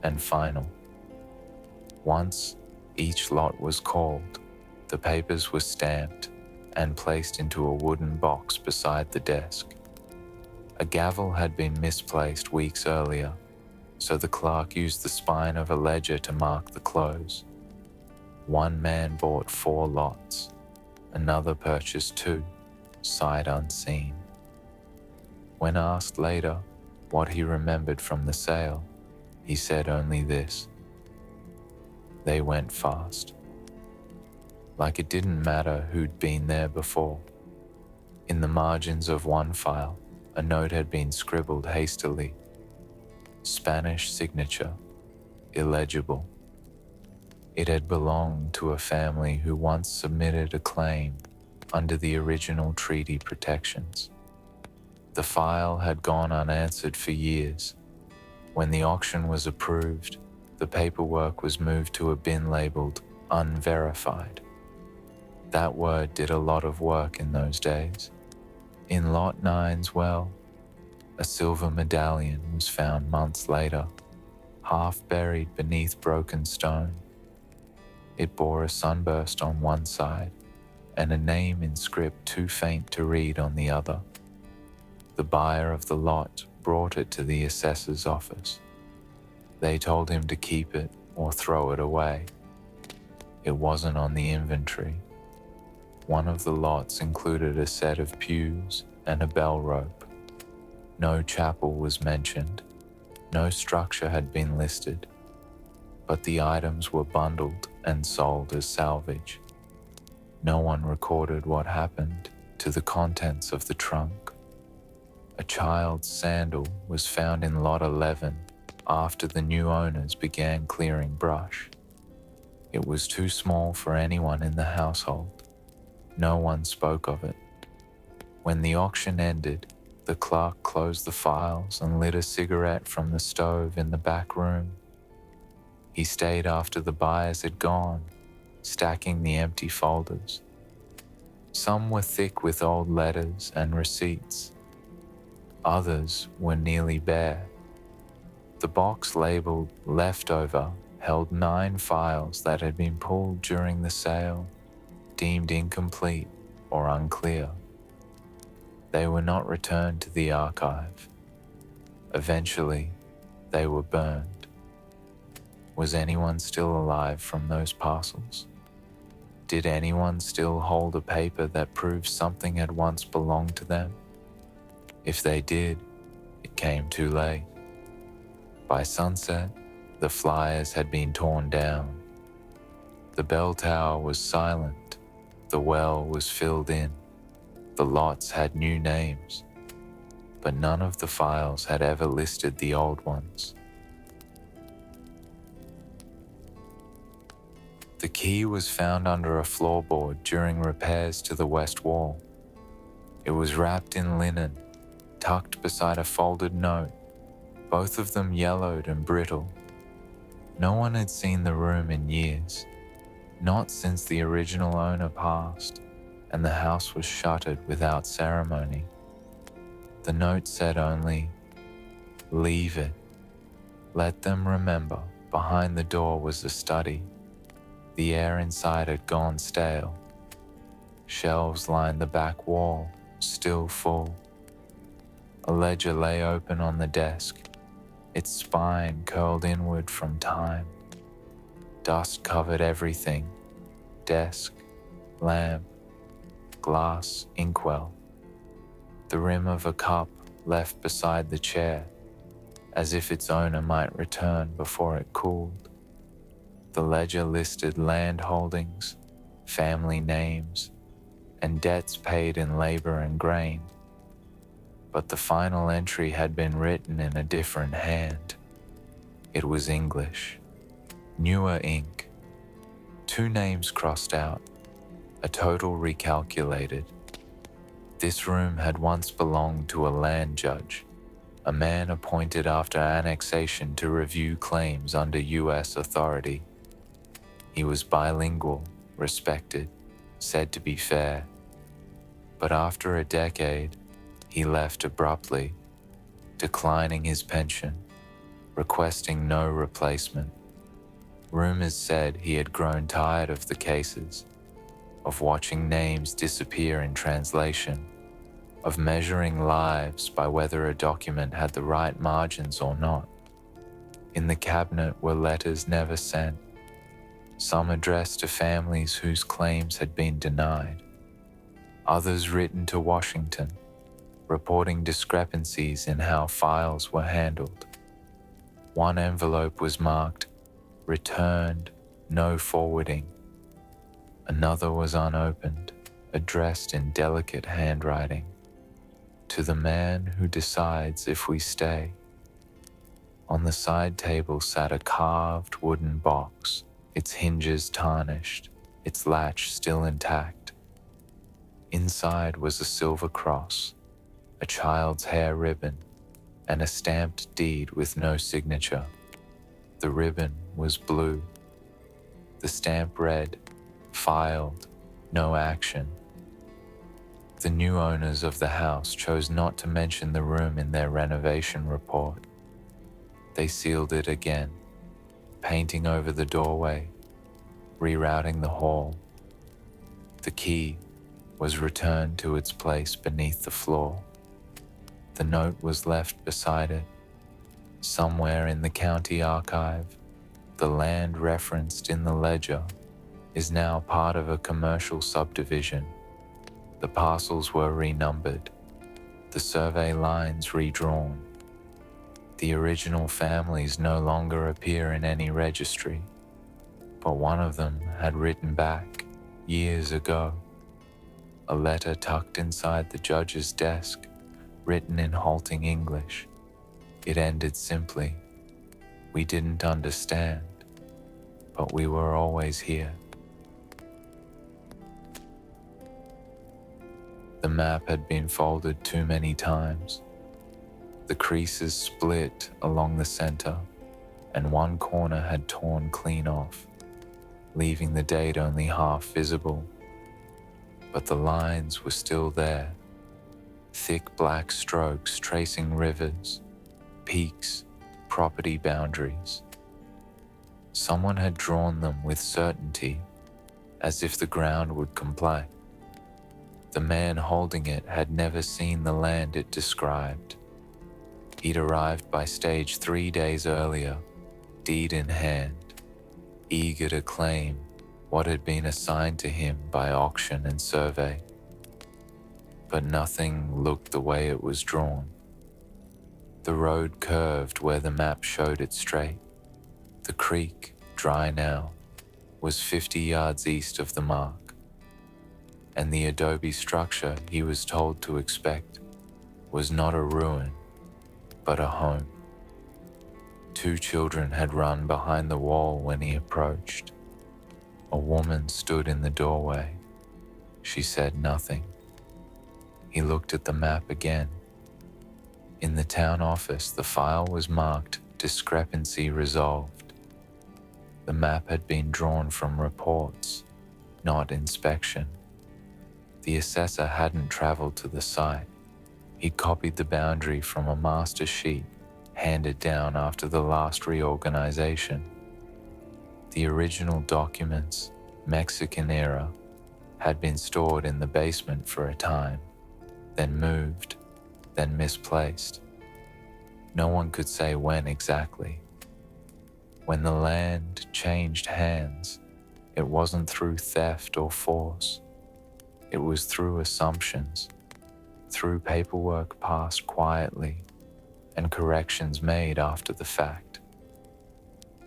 and final. Once each lot was called, the papers were stamped and placed into a wooden box beside the desk. A gavel had been misplaced weeks earlier, so the clerk used the spine of a ledger to mark the close. One man bought 4 lots, another purchased 2, sight unseen. When asked later what he remembered from the sale, he said only this: they went fast. Like it didn't matter who'd been there before. In the margins of one file, a note had been scribbled hastily. Spanish signature, illegible. It had belonged to a family who once submitted a claim under the original treaty protections. The file had gone unanswered for years. When the auction was approved, the paperwork was moved to a bin labeled unverified. That word did a lot of work in those days. In Lot 9's well, a silver medallion was found months later, half buried beneath broken stone. It bore a sunburst on one side and a name in script too faint to read on the other. The buyer of the lot brought it to the assessor's office. They told him to keep it or throw it away. It wasn't on the inventory. One of the lots included a set of pews and a bell rope. No chapel was mentioned. No structure had been listed, but the items were bundled and sold as salvage. No one recorded what happened to the contents of the trunk. A child's sandal was found in Lot 11 after the new owners began clearing brush. It was too small for anyone in the household. No one spoke of it. When the auction ended, the clerk closed the files and lit a cigarette from the stove in the back room. He stayed after the buyers had gone, stacking the empty folders. Some were thick with old letters and receipts. Others were nearly bare. The box labeled leftover held 9 files that had been pulled during the sale, deemed incomplete or unclear. They were not returned to the archive. Eventually, they were burned. Was anyone still alive from those parcels? Did anyone still hold a paper that proved something had once belonged to them? If they did, it came too late. By sunset, the flyers had been torn down. The bell tower was silent. The well was filled in. The lots had new names, but none of the files had ever listed the old ones. The key was found under a floorboard during repairs to the west wall. It was wrapped in linen, tucked beside a folded note, both of them yellowed and brittle. No one had seen the room in years. not since the original owner passed and the house was shuttered without ceremony. The note said only, "Leave it. Let them remember behind the door was a study. The air inside had gone stale. Shelves lined the back wall, still full. A ledger lay open on the desk, its spine curled inward from time. Dust covered everything, desk, lamp, glass, inkwell. The rim of a cup left beside the chair, as if its owner might return before it cooled. The ledger listed land holdings, family names, and debts paid in labor and grain. But the final entry had been written in a different hand. It was English, newer ink. 2 names crossed out, a total recalculated. This room had once belonged to a land judge, a man appointed after annexation to review claims under U.S. authority. He was bilingual, respected, said to be fair. But after a decade, he left abruptly, declining his pension, requesting no replacement. Rumors said he had grown tired of the cases, of watching names disappear in translation, of measuring lives by whether a document had the right margins or not. In the cabinet were letters never sent, some addressed to families whose claims had been denied, others written to Washington, reporting discrepancies in how files were handled. One envelope was marked, "Returned, no forwarding." Another was unopened, addressed in delicate handwriting, "To the man who decides if we stay." On the side table sat a carved wooden box, its hinges tarnished, its latch still intact. Inside was a silver cross, a child's hair ribbon, and a stamped deed with no signature. The ribbon was blue. The stamp read, "Filed, no action." The new owners of the house chose not to mention the room in their renovation report. They sealed it again, painting over the doorway, rerouting the hall. The key was returned to its place beneath the floor. The note was left beside it. Somewhere in the county archive, the land referenced in the ledger is now part of a commercial subdivision. The parcels were renumbered, the survey lines redrawn. The original families no longer appear in any registry, but one of them had written back years ago, a letter tucked inside the judge's desk, written in halting English. It ended simply, "We didn't understand, but we were always here." The map had been folded too many times. The creases split along the center, and one corner had torn clean off, leaving the date only half visible. But the lines were still there, thick black strokes tracing rivers, peaks, property boundaries. Someone had drawn them with certainty, as if the ground would comply. The man holding it had never seen the land it described. He'd arrived by stage 3 days earlier, deed in hand, eager to claim what had been assigned to him by auction and survey. But nothing looked the way it was drawn. The road curved where the map showed it straight. The creek, dry now, was 50 yards east of the mark. And the adobe structure he was told to expect was not a ruin, but a home. 2 children had run behind the wall when he approached. A woman stood in the doorway. She said nothing. He looked at the map again. In the town office, the file was marked "Discrepancy Resolved." The map had been drawn from reports, not inspection. The assessor hadn't traveled to the site. He copied the boundary from a master sheet handed down after the last reorganization. The original documents, Mexican era, had been stored in the basement for a time, then moved, then misplaced. No one could say when exactly. When the land changed hands, it wasn't through theft or force. It was through assumptions, through paperwork passed quietly and corrections made after the fact.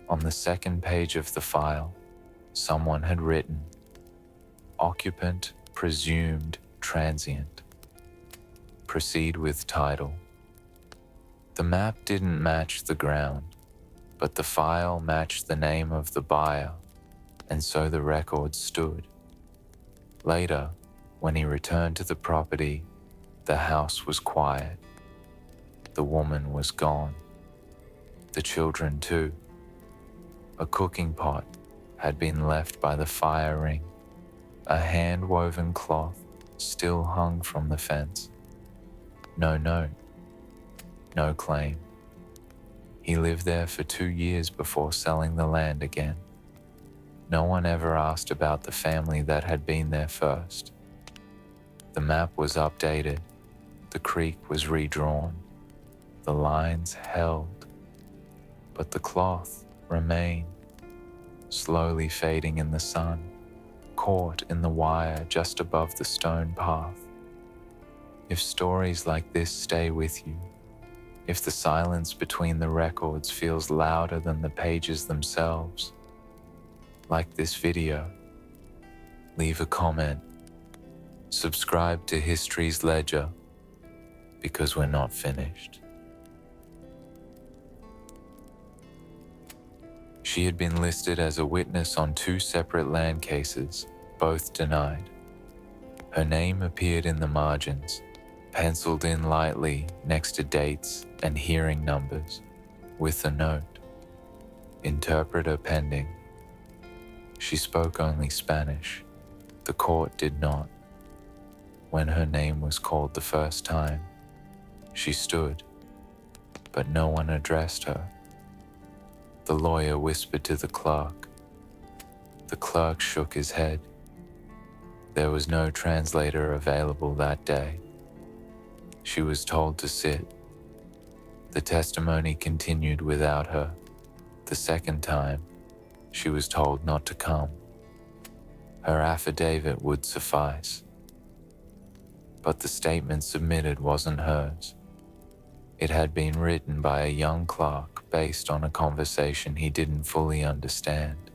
On the second page of the file, someone had written, "Occupant presumed transient. Proceed with title." The map didn't match the ground, but the file matched the name of the buyer, and so the record stood. Later, when he returned to the property, the house was quiet. The woman was gone. The children too. A cooking pot had been left by the fire ring. A hand-woven cloth still hung from the fence. No note. No claim. He lived there for 2 years before selling the land again. No one ever asked about the family that had been there first. The map was updated. The creek was redrawn. The lines held. But the cloth remained, slowly fading in the sun, caught in the wire just above the stone path. If stories like this stay with you, if the silence between the records feels louder than the pages themselves, like this video, leave a comment, subscribe to History's Ledger, because we're not finished. She had been listed as a witness on 2 separate land cases, both denied. Her name appeared in the margins, penciled in lightly next to dates and hearing numbers, with a note, "Interpreter pending." She spoke only Spanish. The court did not. When her name was called the first time, she stood, but no one addressed her. The lawyer whispered to the clerk. The clerk shook his head. There was no translator available that day. She was told to sit. The testimony continued without her. The second time, she was told not to come. Her affidavit would suffice. But the statement submitted wasn't hers. It had been written by a young clerk based on a conversation he didn't fully understand.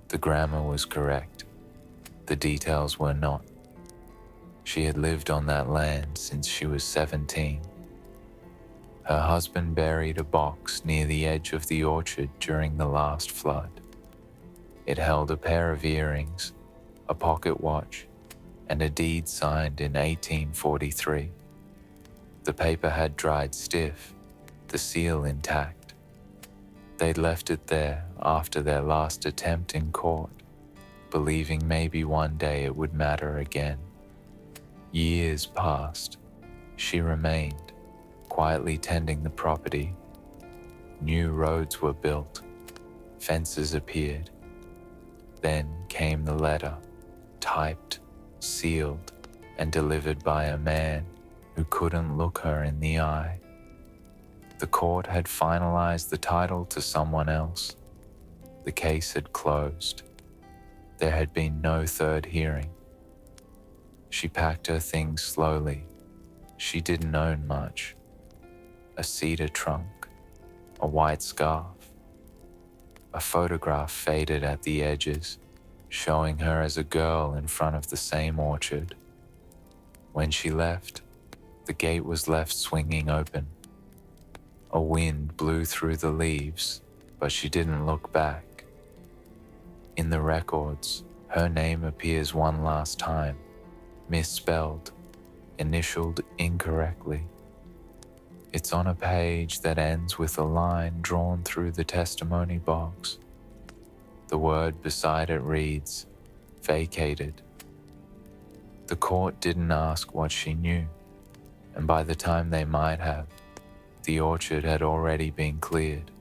The grammar was correct. The details were not. She had lived on that land since she was 17. Her husband buried a box near the edge of the orchard during the last flood. It held a pair of earrings, a pocket watch, and a deed signed in 1843. The paper had dried stiff, the seal intact. They'd left it there after their last attempt in court, believing maybe one day it would matter again. Years passed. She remained, quietly tending the property. New roads were built. Fences appeared. Then came the letter, typed, sealed, and delivered by a man who couldn't look her in the eye. The court had finalized the title to someone else. The case had closed. There had been no third hearing. She packed her things slowly. She didn't own much. A cedar trunk, a white scarf. A photograph faded at the edges, showing her as a girl in front of the same orchard. When she left, the gate was left swinging open. A wind blew through the leaves, but she didn't look back. In the records, her name appears one last time, misspelled, initialed incorrectly. It's on a page that ends with a line drawn through the testimony box. The word beside it reads, vacated. The court didn't ask what she knew, and by the time they might have, the orchard had already been cleared.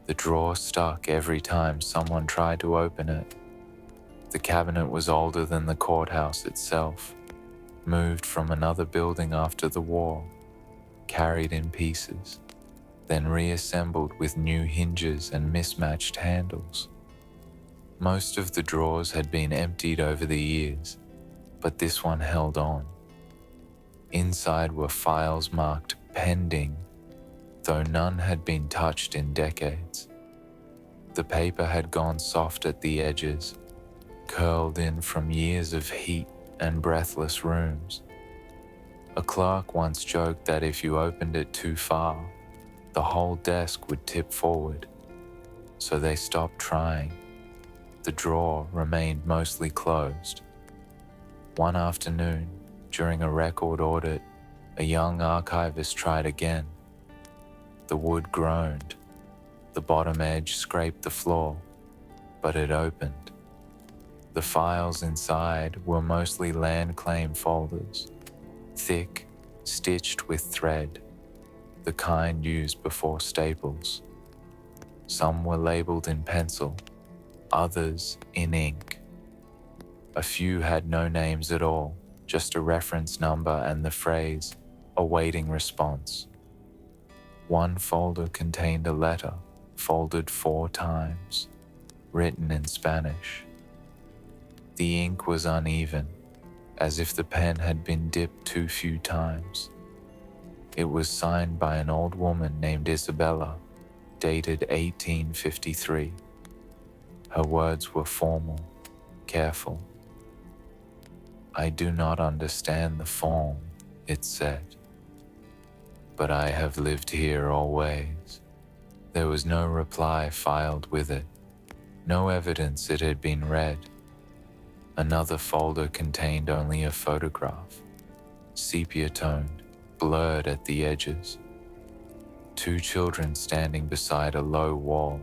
The drawer stuck every time someone tried to open it. The cabinet was older than the courthouse itself, moved from another building after the war, carried in pieces, then reassembled with new hinges and mismatched handles. Most of the drawers had been emptied over the years, but this one held on. Inside were files marked pending, though none had been touched in decades. The paper had gone soft at the edges, curled in from years of heat and breathless rooms. A clerk once joked that if you opened it too far, the whole desk would tip forward, so they stopped trying. The drawer remained mostly closed. One afternoon, during a record audit, a young archivist tried again. The wood groaned. The bottom edge scraped the floor, but it opened. The files inside were mostly land claim folders, thick, stitched with thread, the kind used before staples. Some were labeled in pencil, others in ink. A few had no names at all, just a reference number and the phrase, awaiting response. One folder contained a letter, folded 4 times, written in Spanish. The ink was uneven, as if the pen had been dipped too few times. It was signed by an old woman named Isabella, dated 1853. Her words were formal, careful. "I do not understand the form," it said, "but I have lived here always." There was no reply filed with it, no evidence it had been read. Another folder contained only a photograph, sepia-toned, blurred at the edges. 2 children standing beside a low wall,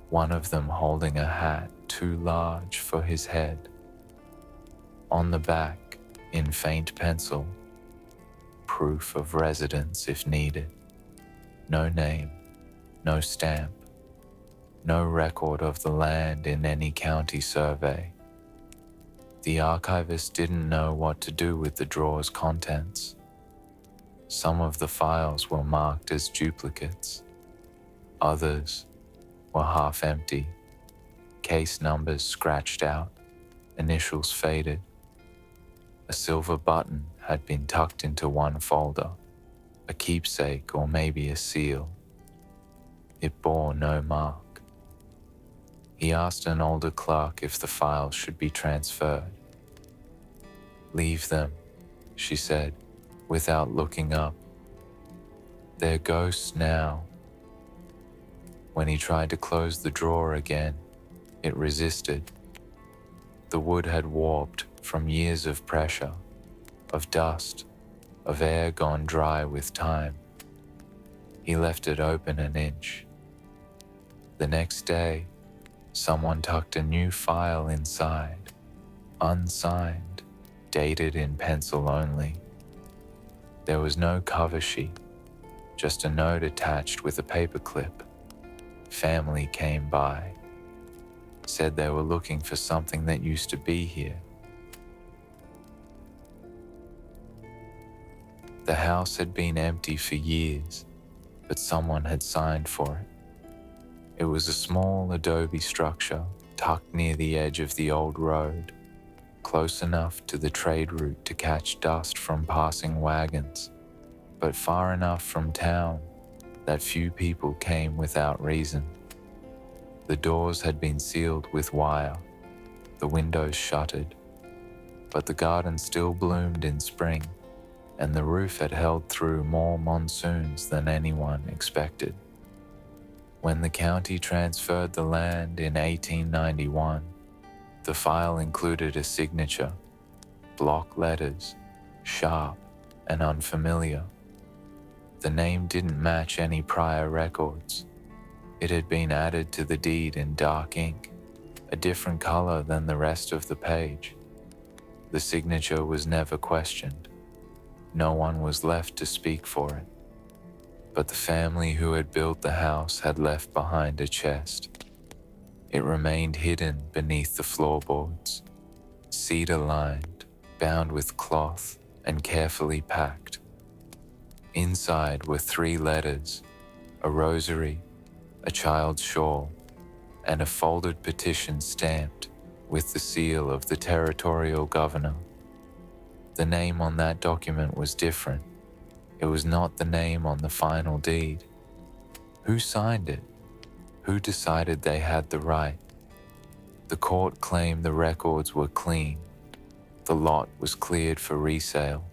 one of them holding a hat too large for his head. On the back, in faint pencil, proof of residence if needed. No name, no stamp, no record of the land in any county survey. The archivist didn't know what to do with the drawer's contents. Some of the files were marked as duplicates. Others were half empty, case numbers scratched out, initials faded. A silver button had been tucked into one folder, a keepsake or maybe a seal. It bore no mark. He asked an older clerk if the files should be transferred. "Leave them," she said, without looking up. "They're ghosts now." When he tried to close the drawer again, it resisted. The wood had warped from years of pressure, of dust, of air gone dry with time. He left it open an inch. The next day, someone tucked a new file inside, unsigned, dated in pencil only. There was no cover sheet, just a note attached with a paperclip. Family came by, said they were looking for something that used to be here. The house had been empty for years, but someone had signed for it. It was a small adobe structure tucked near the edge of the old road, close enough to the trade route to catch dust from passing wagons, but far enough from town that few people came without reason. The doors had been sealed with wire, the windows shuttered, but the garden still bloomed in spring, and the roof had held through more monsoons than anyone expected. When the county transferred the land in 1891, the file included a signature, block letters, sharp and unfamiliar. The name didn't match any prior records. It had been added to the deed in dark ink, a different color than the rest of the page. The signature was never questioned. No one was left to speak for it. But the family who had built the house had left behind a chest. It remained hidden beneath the floorboards, cedar-lined, bound with cloth, and carefully packed. Inside were 3 letters, a rosary, a child's shawl, and a folded petition stamped with the seal of the territorial governor. The name on that document was different. It was not the name on the final deed. Who signed it? Who decided they had the right? The court claimed the records were clean. The lot was cleared for resale.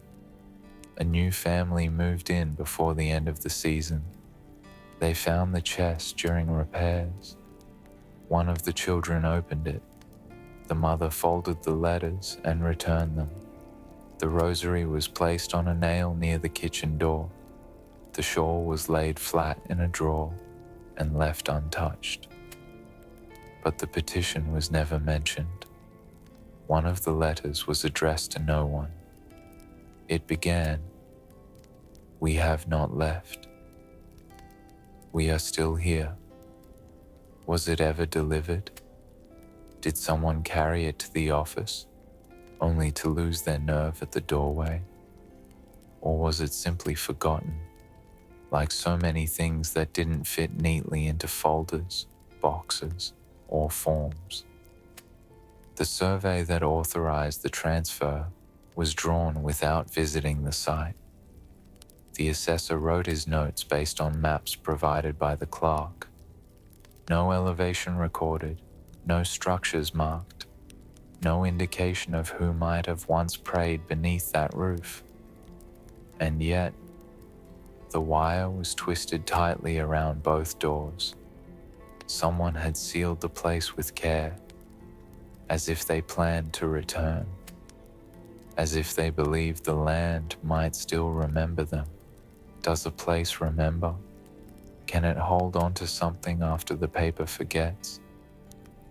A new family moved in before the end of the season. They found the chest during repairs. One of the children opened it. The mother folded the letters and returned them. The rosary was placed on a nail near the kitchen door. The shawl was laid flat in a drawer and left untouched. But the petition was never mentioned. One of the letters was addressed to no one. It began, "We have not left. We are still here." Was it ever delivered? Did someone carry it to the office, only to lose their nerve at the doorway? Or was it simply forgotten, like so many things that didn't fit neatly into folders, boxes, or forms? The survey that authorized the transfer was drawn without visiting the site. The assessor wrote his notes based on maps provided by the clerk. No elevation recorded, no structures marked, no indication of who might have once prayed beneath that roof. And yet, the wire was twisted tightly around both doors. Someone had sealed the place with care, as if they planned to return, as if they believed the land might still remember them. Does a place remember? Can it hold on to something after the paper forgets?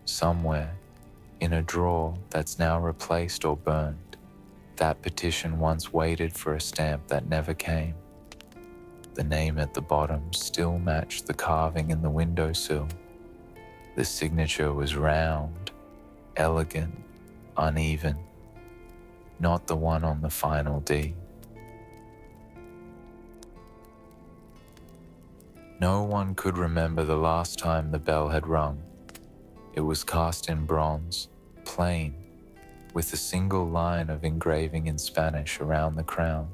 Somewhere, in a drawer that's now replaced or burned, that petition once waited for a stamp that never came. The name at the bottom still matched the carving in the windowsill. The signature was round, elegant, uneven, not the one on the final deed. No one could remember the last time the bell had rung. It was cast in bronze, plain, with a single line of engraving in Spanish around the crown.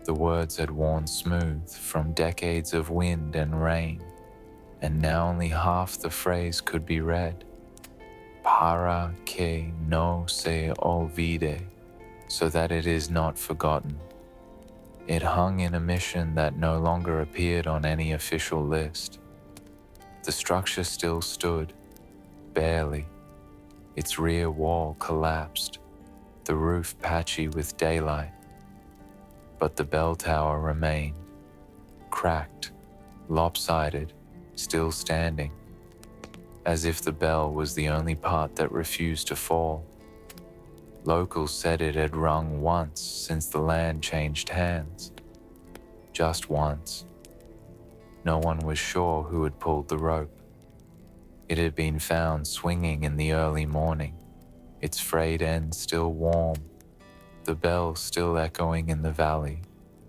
The words had worn smooth from decades of wind and rain, and now only half the phrase could be read. Para que no se olvide, so that it is not forgotten. It hung in a mission that no longer appeared on any official list. The structure still stood, barely. Its rear wall collapsed, the roof patchy with daylight. But the bell tower remained, cracked, lopsided, still standing, as if the bell was the only part that refused to fall. Locals said it had rung once since the land changed hands. Just once. No one was sure who had pulled the rope. It had been found swinging in the early morning, its frayed end still warm, the bell still echoing in the valley,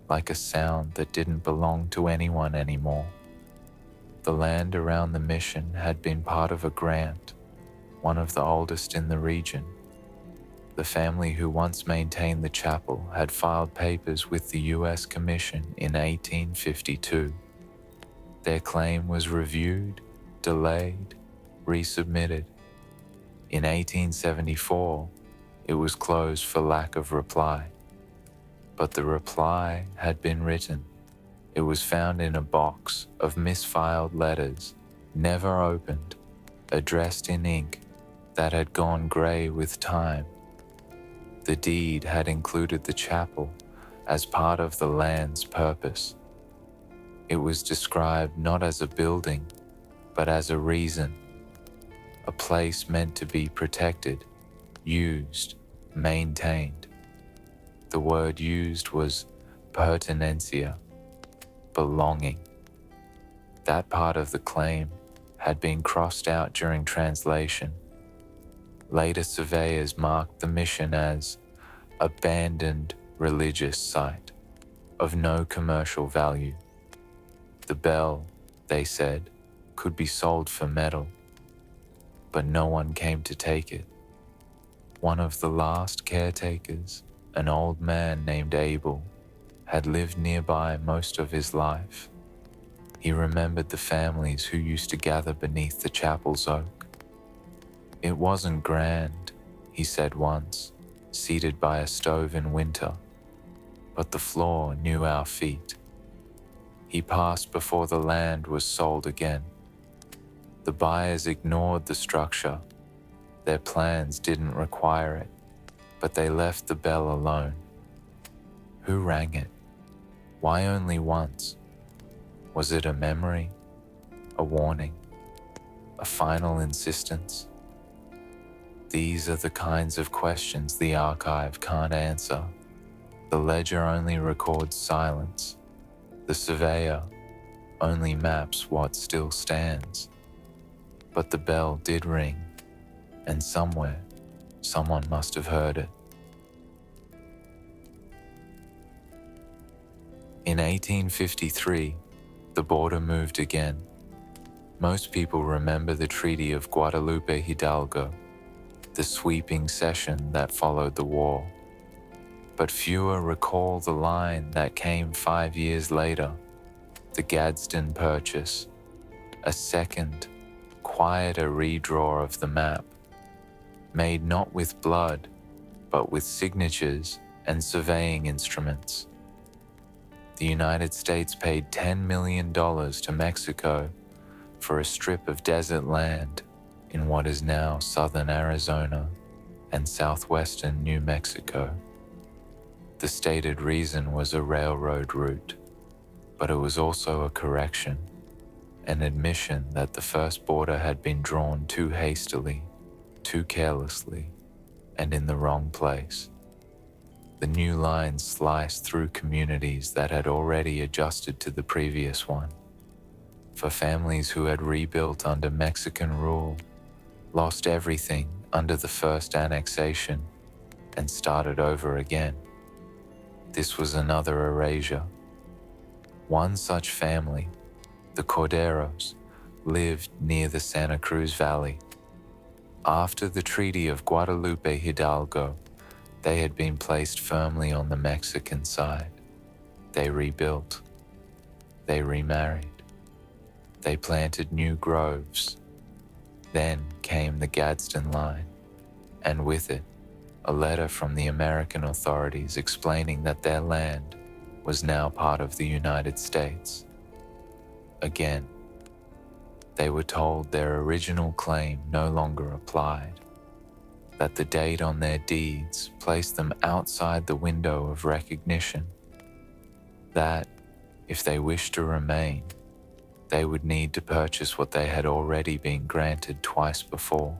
like a sound that didn't belong to anyone anymore. The land around the mission had been part of a grant, one of the oldest in the region. The family who once maintained the chapel had filed papers with the U.S. Commission in 1852. Their claim was reviewed, delayed, resubmitted. In 1874, it was closed for lack of reply. But the reply had been written. It was found in a box of misfiled letters, never opened, addressed in ink that had gone gray with time. The deed had included the chapel as part of the land's purpose, It was described not as a building, but as a reason, a place meant to be protected, used, maintained. The word used was pertenencia, belonging. That part of the claim had been crossed out during translation. Later surveyors marked the mission as abandoned religious site of no commercial value. The bell, they said, could be sold for metal, but no one came to take it. One of the last caretakers, an old man named Abel, had lived nearby most of his life. He remembered the families who used to gather beneath the chapel's oak. It wasn't grand, he said once, seated by a stove in winter, but the floor knew our feet. He passed before the land was sold again. The buyers ignored the structure. Their plans didn't require it, but they left the bell alone. Who rang it? Why only once? Was it a memory? A warning? A final insistence? These are the kinds of questions the archive can't answer. The ledger only records silence. The surveyor only maps what still stands. But the bell did ring, and somewhere, someone must have heard it. In 1853, the border moved again. Most people remember the Treaty of Guadalupe Hidalgo, the sweeping cession that followed the war. But fewer recall the line that came 5 years later, the Gadsden Purchase, a second, quieter redraw of the map, made not with blood, but with signatures and surveying instruments. The United States paid $10 million to Mexico for a strip of desert land in what is now southern Arizona and southwestern New Mexico. The stated reason was a railroad route, but it was also a correction, an admission that the first border had been drawn too hastily, too carelessly, and in the wrong place. The new line sliced through communities that had already adjusted to the previous one. For families who had rebuilt under Mexican rule, lost everything under the first annexation, and started over again. This was another erasure. One such family, the Corderos, lived near the Santa Cruz Valley. After the Treaty of Guadalupe Hidalgo, they had been placed firmly on the Mexican side. They rebuilt. They remarried. They planted new groves. Then came the Gadsden Line, and with it, a letter from the American authorities explaining that their land was now part of the United States. Again, they were told their original claim no longer applied, that the date on their deeds placed them outside the window of recognition, that, if they wished to remain, they would need to purchase what they had already been granted twice before.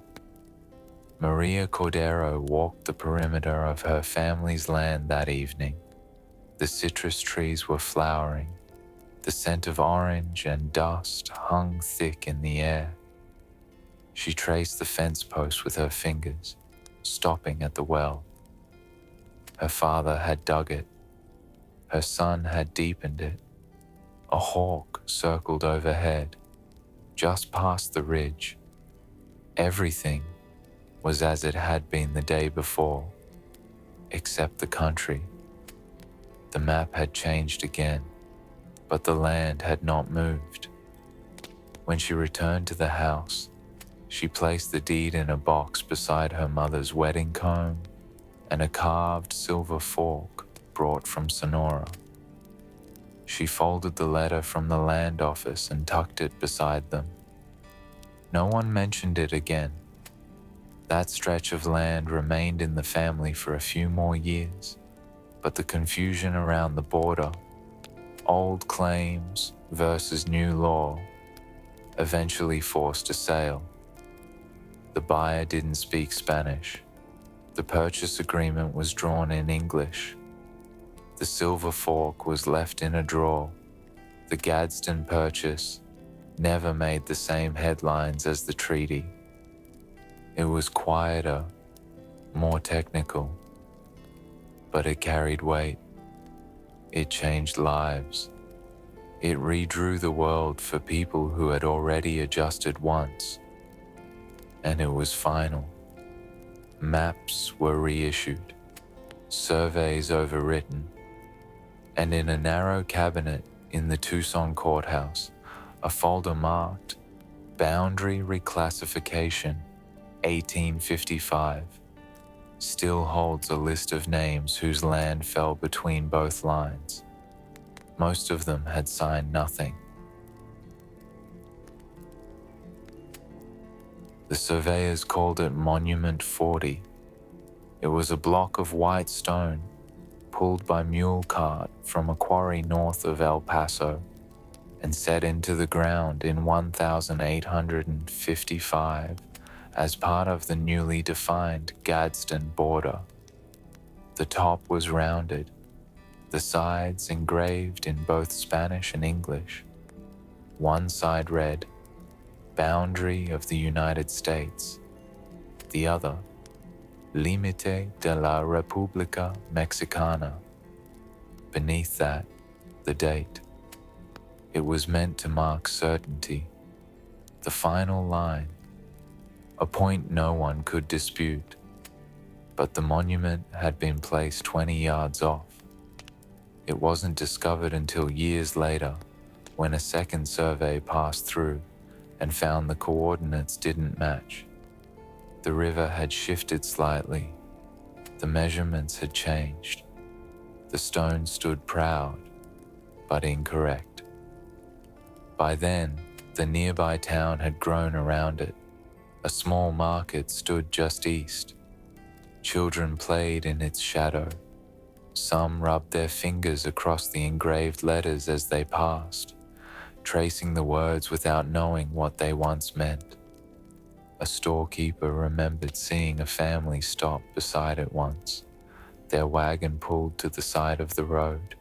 Maria Cordero walked the perimeter of her family's land that evening. The citrus trees were flowering. The scent of orange and dust hung thick in the air. She traced the fence post with her fingers, stopping at the well. Her father had dug it. Her son had deepened it. A hawk circled overhead, just past the ridge. Everything was as it had been the day before, except the country. The map had changed again, but the land had not moved. When she returned to the house, she placed the deed in a box beside her mother's wedding comb and a carved silver fork brought from Sonora. She folded the letter from the land office and tucked it beside them. No one mentioned it again. That stretch of land remained in the family for a few more years, but the confusion around the border, old claims, versus new law eventually forced a sale. The buyer didn't speak Spanish. The purchase agreement was drawn in English. The silver fork was left in a drawer. The Gadsden purchase never made the same headlines as the treaty. It was quieter, more technical, but it carried weight. It changed lives. It redrew the world for people who had already adjusted once. And it was final. Maps were reissued, surveys overwritten, and in a narrow cabinet in the Tucson courthouse, a folder marked Boundary Reclassification 1855 still holds a list of names whose land fell between both lines. Most of them had signed nothing. The surveyors called it Monument 40. It was a block of white stone pulled by mule cart from a quarry north of El Paso and set into the ground in 1855 as part of the newly defined Gadsden border. The top was rounded, the sides engraved in both Spanish and English. One side read, Boundary of the United States. The other, Límite de la República Mexicana. Beneath that, the date. It was meant to mark certainty, the final line, a point no one could dispute. But the monument had been placed 20 yards off. It wasn't discovered until years later, when a second survey passed through and found the coordinates didn't match. The river had shifted slightly. The measurements had changed. The stone stood proud, but incorrect. By then, the nearby town had grown around it. A small market stood just east. Children played in its shadow. Some rubbed their fingers across the engraved letters as they passed, tracing the words without knowing what they once meant. A storekeeper remembered seeing a family stop beside it once, their wagon pulled to the side of the road.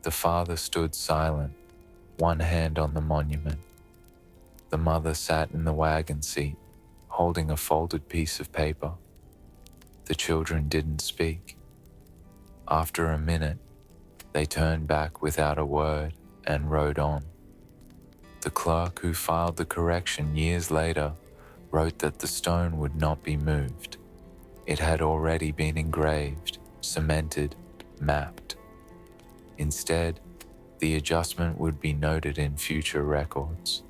The father stood silent, one hand on the monument. The mother sat in the wagon seat, holding a folded piece of paper. The children didn't speak. After a minute, they turned back without a word and rode on. The clerk who filed the correction years later wrote that the stone would not be moved. It had already been engraved, cemented, mapped. Instead, the adjustment would be noted in future records.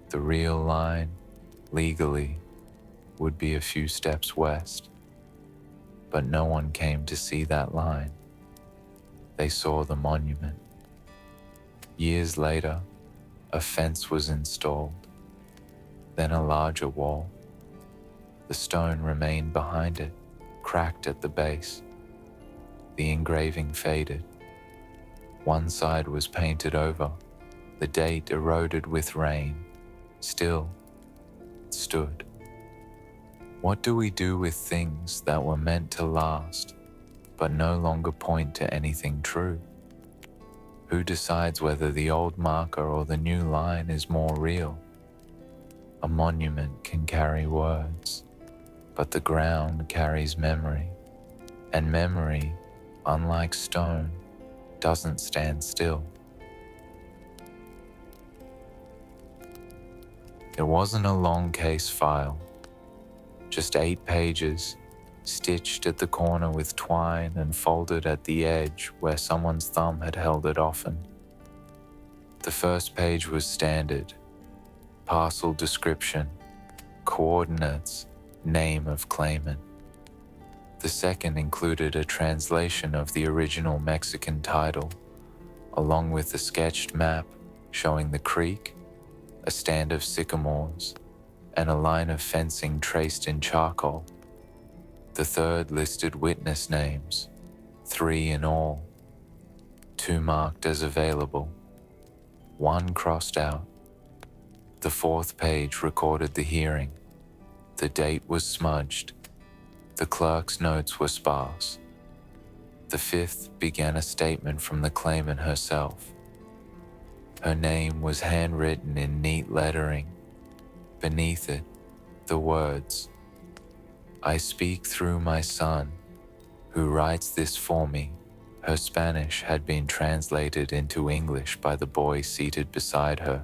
The real line, legally, would be a few steps west. But no one came to see that line. They saw the monument. Years later, a fence was installed, then a larger wall. The stone remained behind it, cracked at the base. The engraving faded. One side was painted over, the date eroded with rain. Still, it stood. What do we do with things that were meant to last, but no longer point to anything true? Who decides whether the old marker or the new line is more real? A monument can carry words, but the ground carries memory, and memory, unlike stone, doesn't stand still. It wasn't a long case file, just 8 pages, stitched at the corner with twine and folded at the edge where someone's thumb had held it often. The first page was standard: parcel description, coordinates, name of claimant. The second included a translation of the original Mexican title, along with a sketched map showing the creek, a stand of sycamores, and a line of fencing traced in charcoal. The third listed witness names, 3 in all, 2 marked as available. one crossed out. The fourth page recorded the hearing. The date was smudged. The clerk's notes were sparse. The fifth began a statement from the claimant herself. Her name was handwritten in neat lettering. Beneath it, the words, "I speak through my son, who writes this for me." Her Spanish had been translated into English by the boy seated beside her.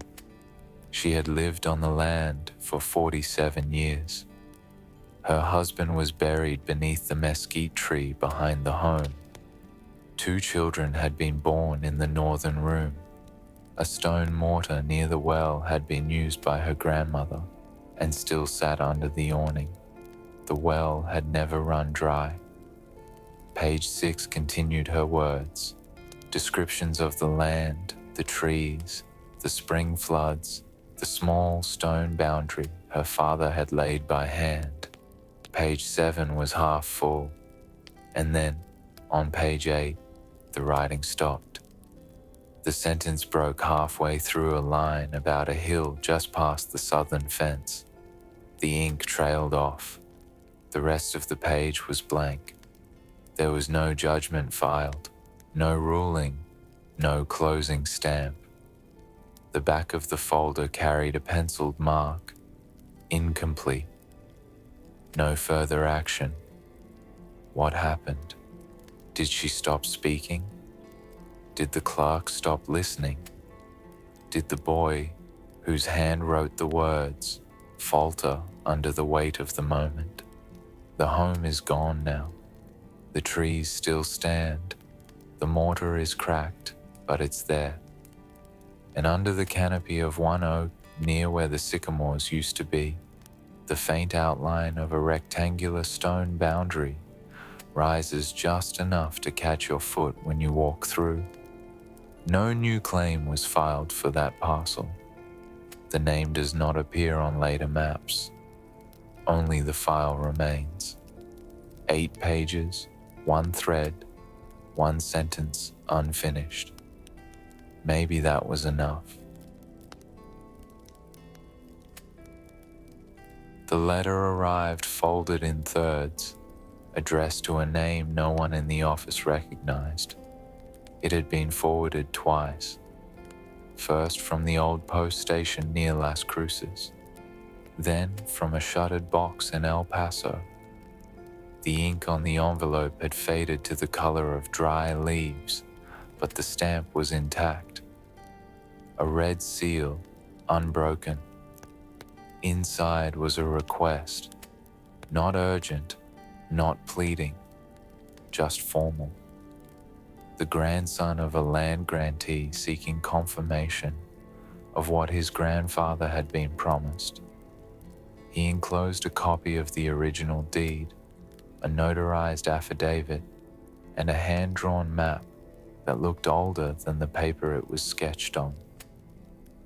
She had lived on the land for 47 years. Her husband was buried beneath the mesquite tree behind the home. 2 children had been born in the northern room. A stone mortar near the well had been used by her grandmother and still sat under the awning. The well had never run dry. Page 6 continued her words, descriptions of the land, the trees, the spring floods, the small stone boundary her father had laid by hand. Page 7 was half full, and then, on page 8, the writing stopped. The sentence broke halfway through a line about a hill just past the southern fence. The ink trailed off. The rest of the page was blank. There was no judgment filed, no ruling, no closing stamp. The back of the folder carried a penciled mark, incomplete. No further action. What happened? Did she stop speaking? Did the clerk stop listening? Did the boy, whose hand wrote the words, falter under the weight of the moment? The home is gone now. The trees still stand. The mortar is cracked, but it's there. And under the canopy of one oak, near where the sycamores used to be, the faint outline of a rectangular stone boundary rises just enough to catch your foot when you walk through. No new claim was filed for that parcel. The name does not appear on later maps. Only the file remains. 8 pages, 1 thread, 1 sentence unfinished. Maybe that was enough. The letter arrived folded in thirds, addressed to a name no one in the office recognized. It had been forwarded twice, first from the old post station near Las Cruces, then from a shuttered box in El Paso. The ink on the envelope had faded to the color of dry leaves, but the stamp was intact. A red seal, unbroken. Inside was a request, not urgent, not pleading, just formal. The grandson of a land grantee seeking confirmation of what his grandfather had been promised. He enclosed a copy of the original deed, a notarized affidavit, and a hand-drawn map that looked older than the paper it was sketched on.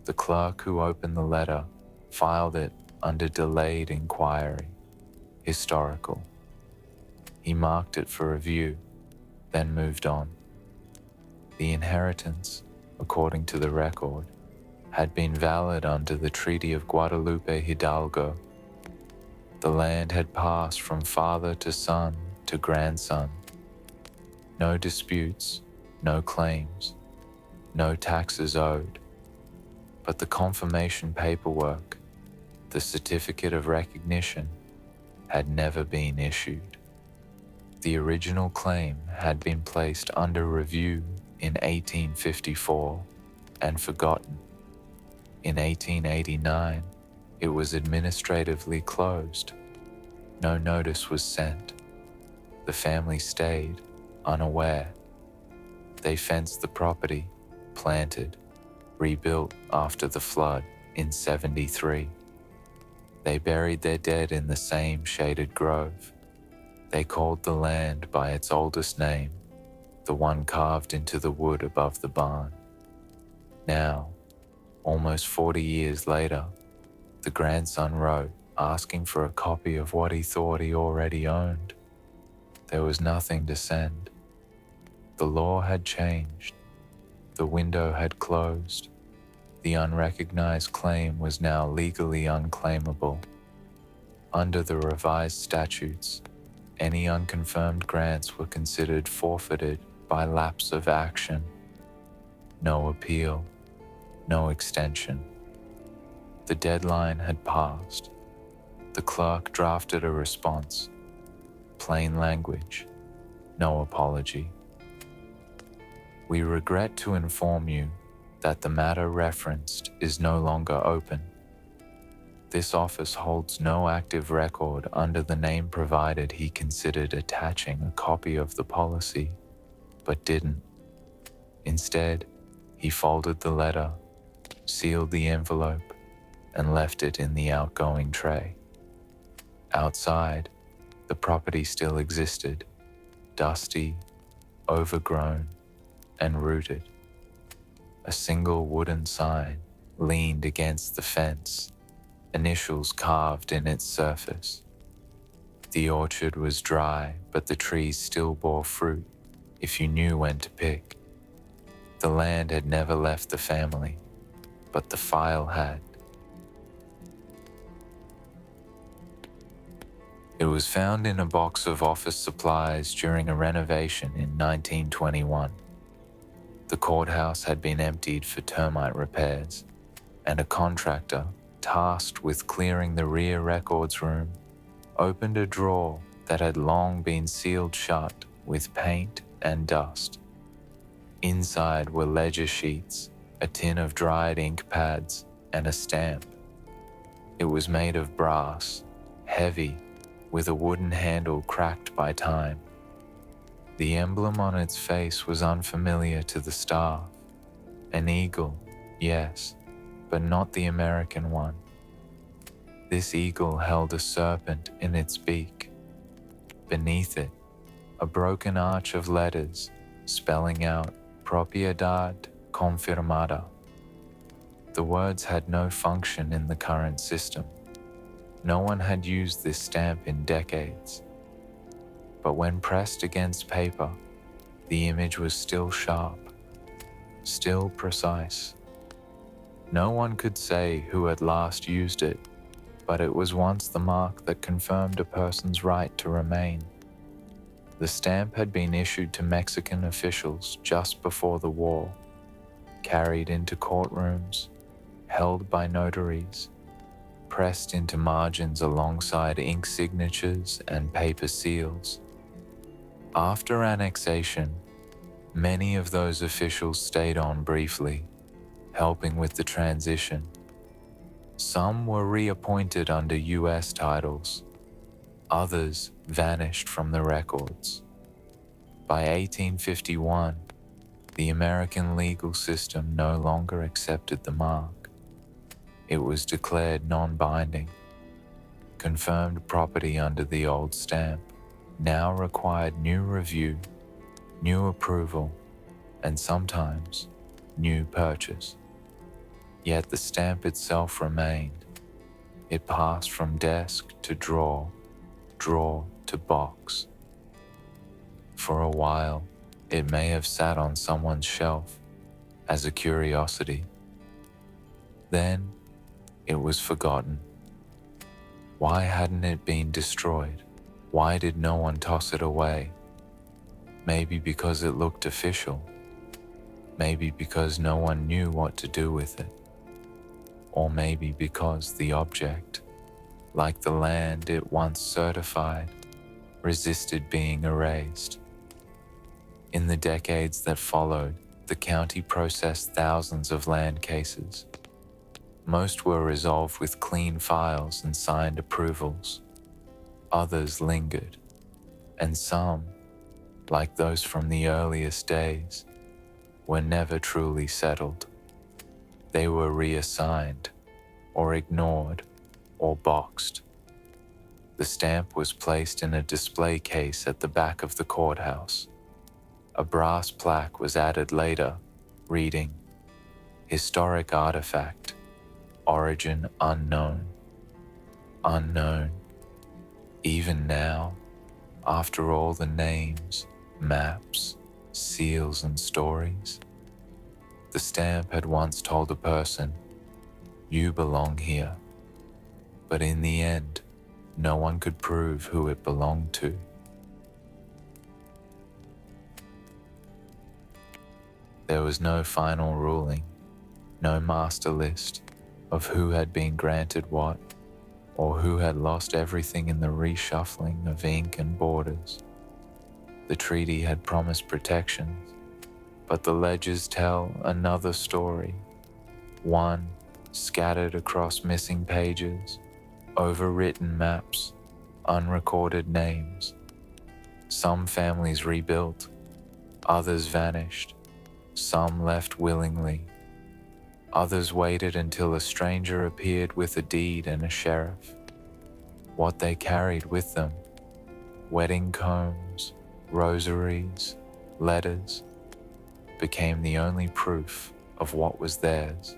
The clerk who opened the letter filed it under delayed inquiry, historical. He marked it for review, then moved on. The inheritance, according to the record, had been valid under the Treaty of Guadalupe Hidalgo. The land had passed from father to son to grandson. No disputes, no claims, no taxes owed. But the confirmation paperwork, the certificate of recognition, had never been issued. The original claim had been placed under review in 1854 and forgotten. In 1889, it was administratively closed. No notice was sent. The family stayed, unaware. They fenced the property, planted, rebuilt after the flood in 73. They buried their dead in the same shaded grove. They called the land by its oldest name, the one carved into the wood above the barn. Now, almost 40 years later, the grandson wrote asking for a copy of what he thought he already owned. There was nothing to send. The law had changed. The window had closed. The unrecognized claim was now legally unclaimable. Under the revised statutes, any unconfirmed grants were considered forfeited by lapse of action. No appeal, no extension. The deadline had passed. The clerk drafted a response. Plain language, no apology. We regret to inform you that the matter referenced is no longer open. This office holds no active record under the name provided. He considered attaching a copy of the policy, but didn't. Instead, he folded the letter, sealed the envelope, and left it in the outgoing tray. Outside, the property still existed, dusty, overgrown, and rooted. A single wooden sign leaned against the fence, initials carved in its surface. The orchard was dry, but the trees still bore fruit if you knew when to pick. The land had never left the family, but the file had. It was found in a box of office supplies during a renovation in 1921. The courthouse had been emptied for termite repairs, and a contractor tasked with clearing the rear records room opened a drawer that had long been sealed shut with paint and dust. Inside were ledger sheets, a tin of dried ink pads, and a stamp. It was made of brass, heavy, with a wooden handle cracked by time. The emblem on its face was unfamiliar to the staff. An eagle, yes, but not the American one. This eagle held a serpent in its beak. Beneath it, a broken arch of letters spelling out Propiedad Confirmada. The words had no function in the current system. No one had used this stamp in decades. But when pressed against paper, the image was still sharp, still precise. No one could say who had last used it, but it was once the mark that confirmed a person's right to remain. The stamp had been issued to Mexican officials just before the war, carried into courtrooms, held by notaries, pressed into margins alongside ink signatures and paper seals. After annexation, many of those officials stayed on briefly, helping with the transition. Some were reappointed under U.S. titles. Others vanished from the records. By 1851, the American legal system no longer accepted the mark. It was declared non-binding. Confirmed property under the old stamp now required new review, new approval, and sometimes new purchase. Yet the stamp itself remained. It passed from desk to drawer, drawer to box. For a while, it may have sat on someone's shelf as a curiosity. Then it was forgotten. Why hadn't it been destroyed? Why did no one toss it away? Maybe because it looked official. Maybe because no one knew what to do with it. Or maybe because the object, like the land it once certified, resisted being erased. In the decades that followed, the county processed thousands of land cases. Most were resolved with clean files and signed approvals. Others lingered, and some, like those from the earliest days, were never truly settled. They were reassigned, or ignored, or boxed. The stamp was placed in a display case at the back of the courthouse. A brass plaque was added later, reading, "Historic artifact, origin unknown." Unknown. Even now, after all the names, maps, seals, and stories, The stamp had once told a person, "You belong here," but in the end, no one could prove who it belonged to. There was no final ruling, no master list of who had been granted what, or who had lost everything in the reshuffling of ink and borders. The treaty had promised protections, but the ledgers tell another story, one scattered across missing pages, overwritten maps, unrecorded names. Some families rebuilt, others vanished, some left willingly. Others waited until a stranger appeared with a deed and a sheriff. What they carried with them, wedding combs, rosaries, letters, became the only proof of what was theirs.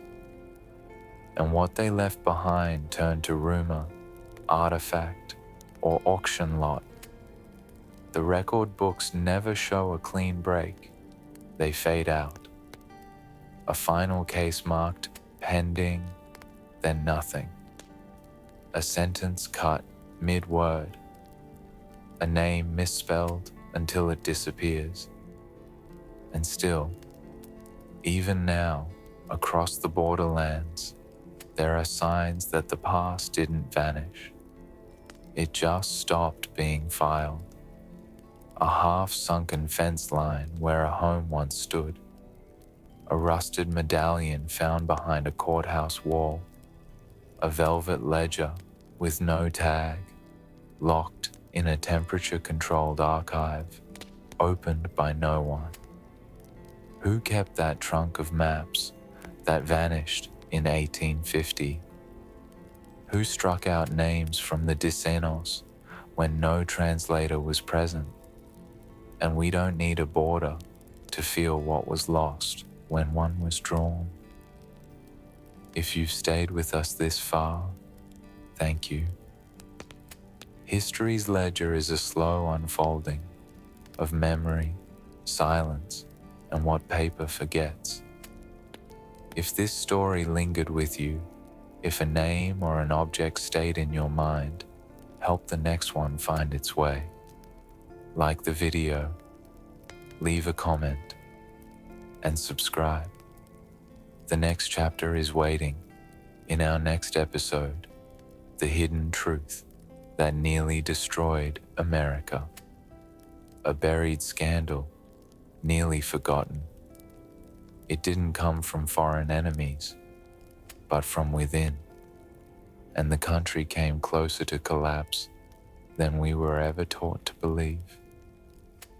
And what they left behind turned to rumor, artifact, or auction lot. The record books never show a clean break. They fade out. A final case marked pending, then nothing. A sentence cut mid-word. A name misspelled until it disappears. And still, even now, across the borderlands, there are signs that the past didn't vanish. It just stopped being filed. A half-sunken fence line where a home once stood. A rusted medallion found behind a courthouse wall. A velvet ledger with no tag, locked in a temperature-controlled archive, opened by no one. Who kept that trunk of maps that vanished in 1850? Who struck out names from the Dicenos when no translator was present? And we don't need a border to feel what was lost when one was drawn. If you've stayed with us this far, thank you. History's ledger is a slow unfolding of memory, silence, and what paper forgets. If this story lingered with you, if a name or an object stayed in your mind, help the next one find its way. Like the video, leave a comment, and subscribe. The next chapter is waiting. In our next episode, the hidden truth that nearly destroyed America. A buried scandal, nearly forgotten. It didn't come from foreign enemies, but from within. And the country came closer to collapse than we were ever taught to believe.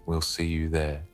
We'll see you there.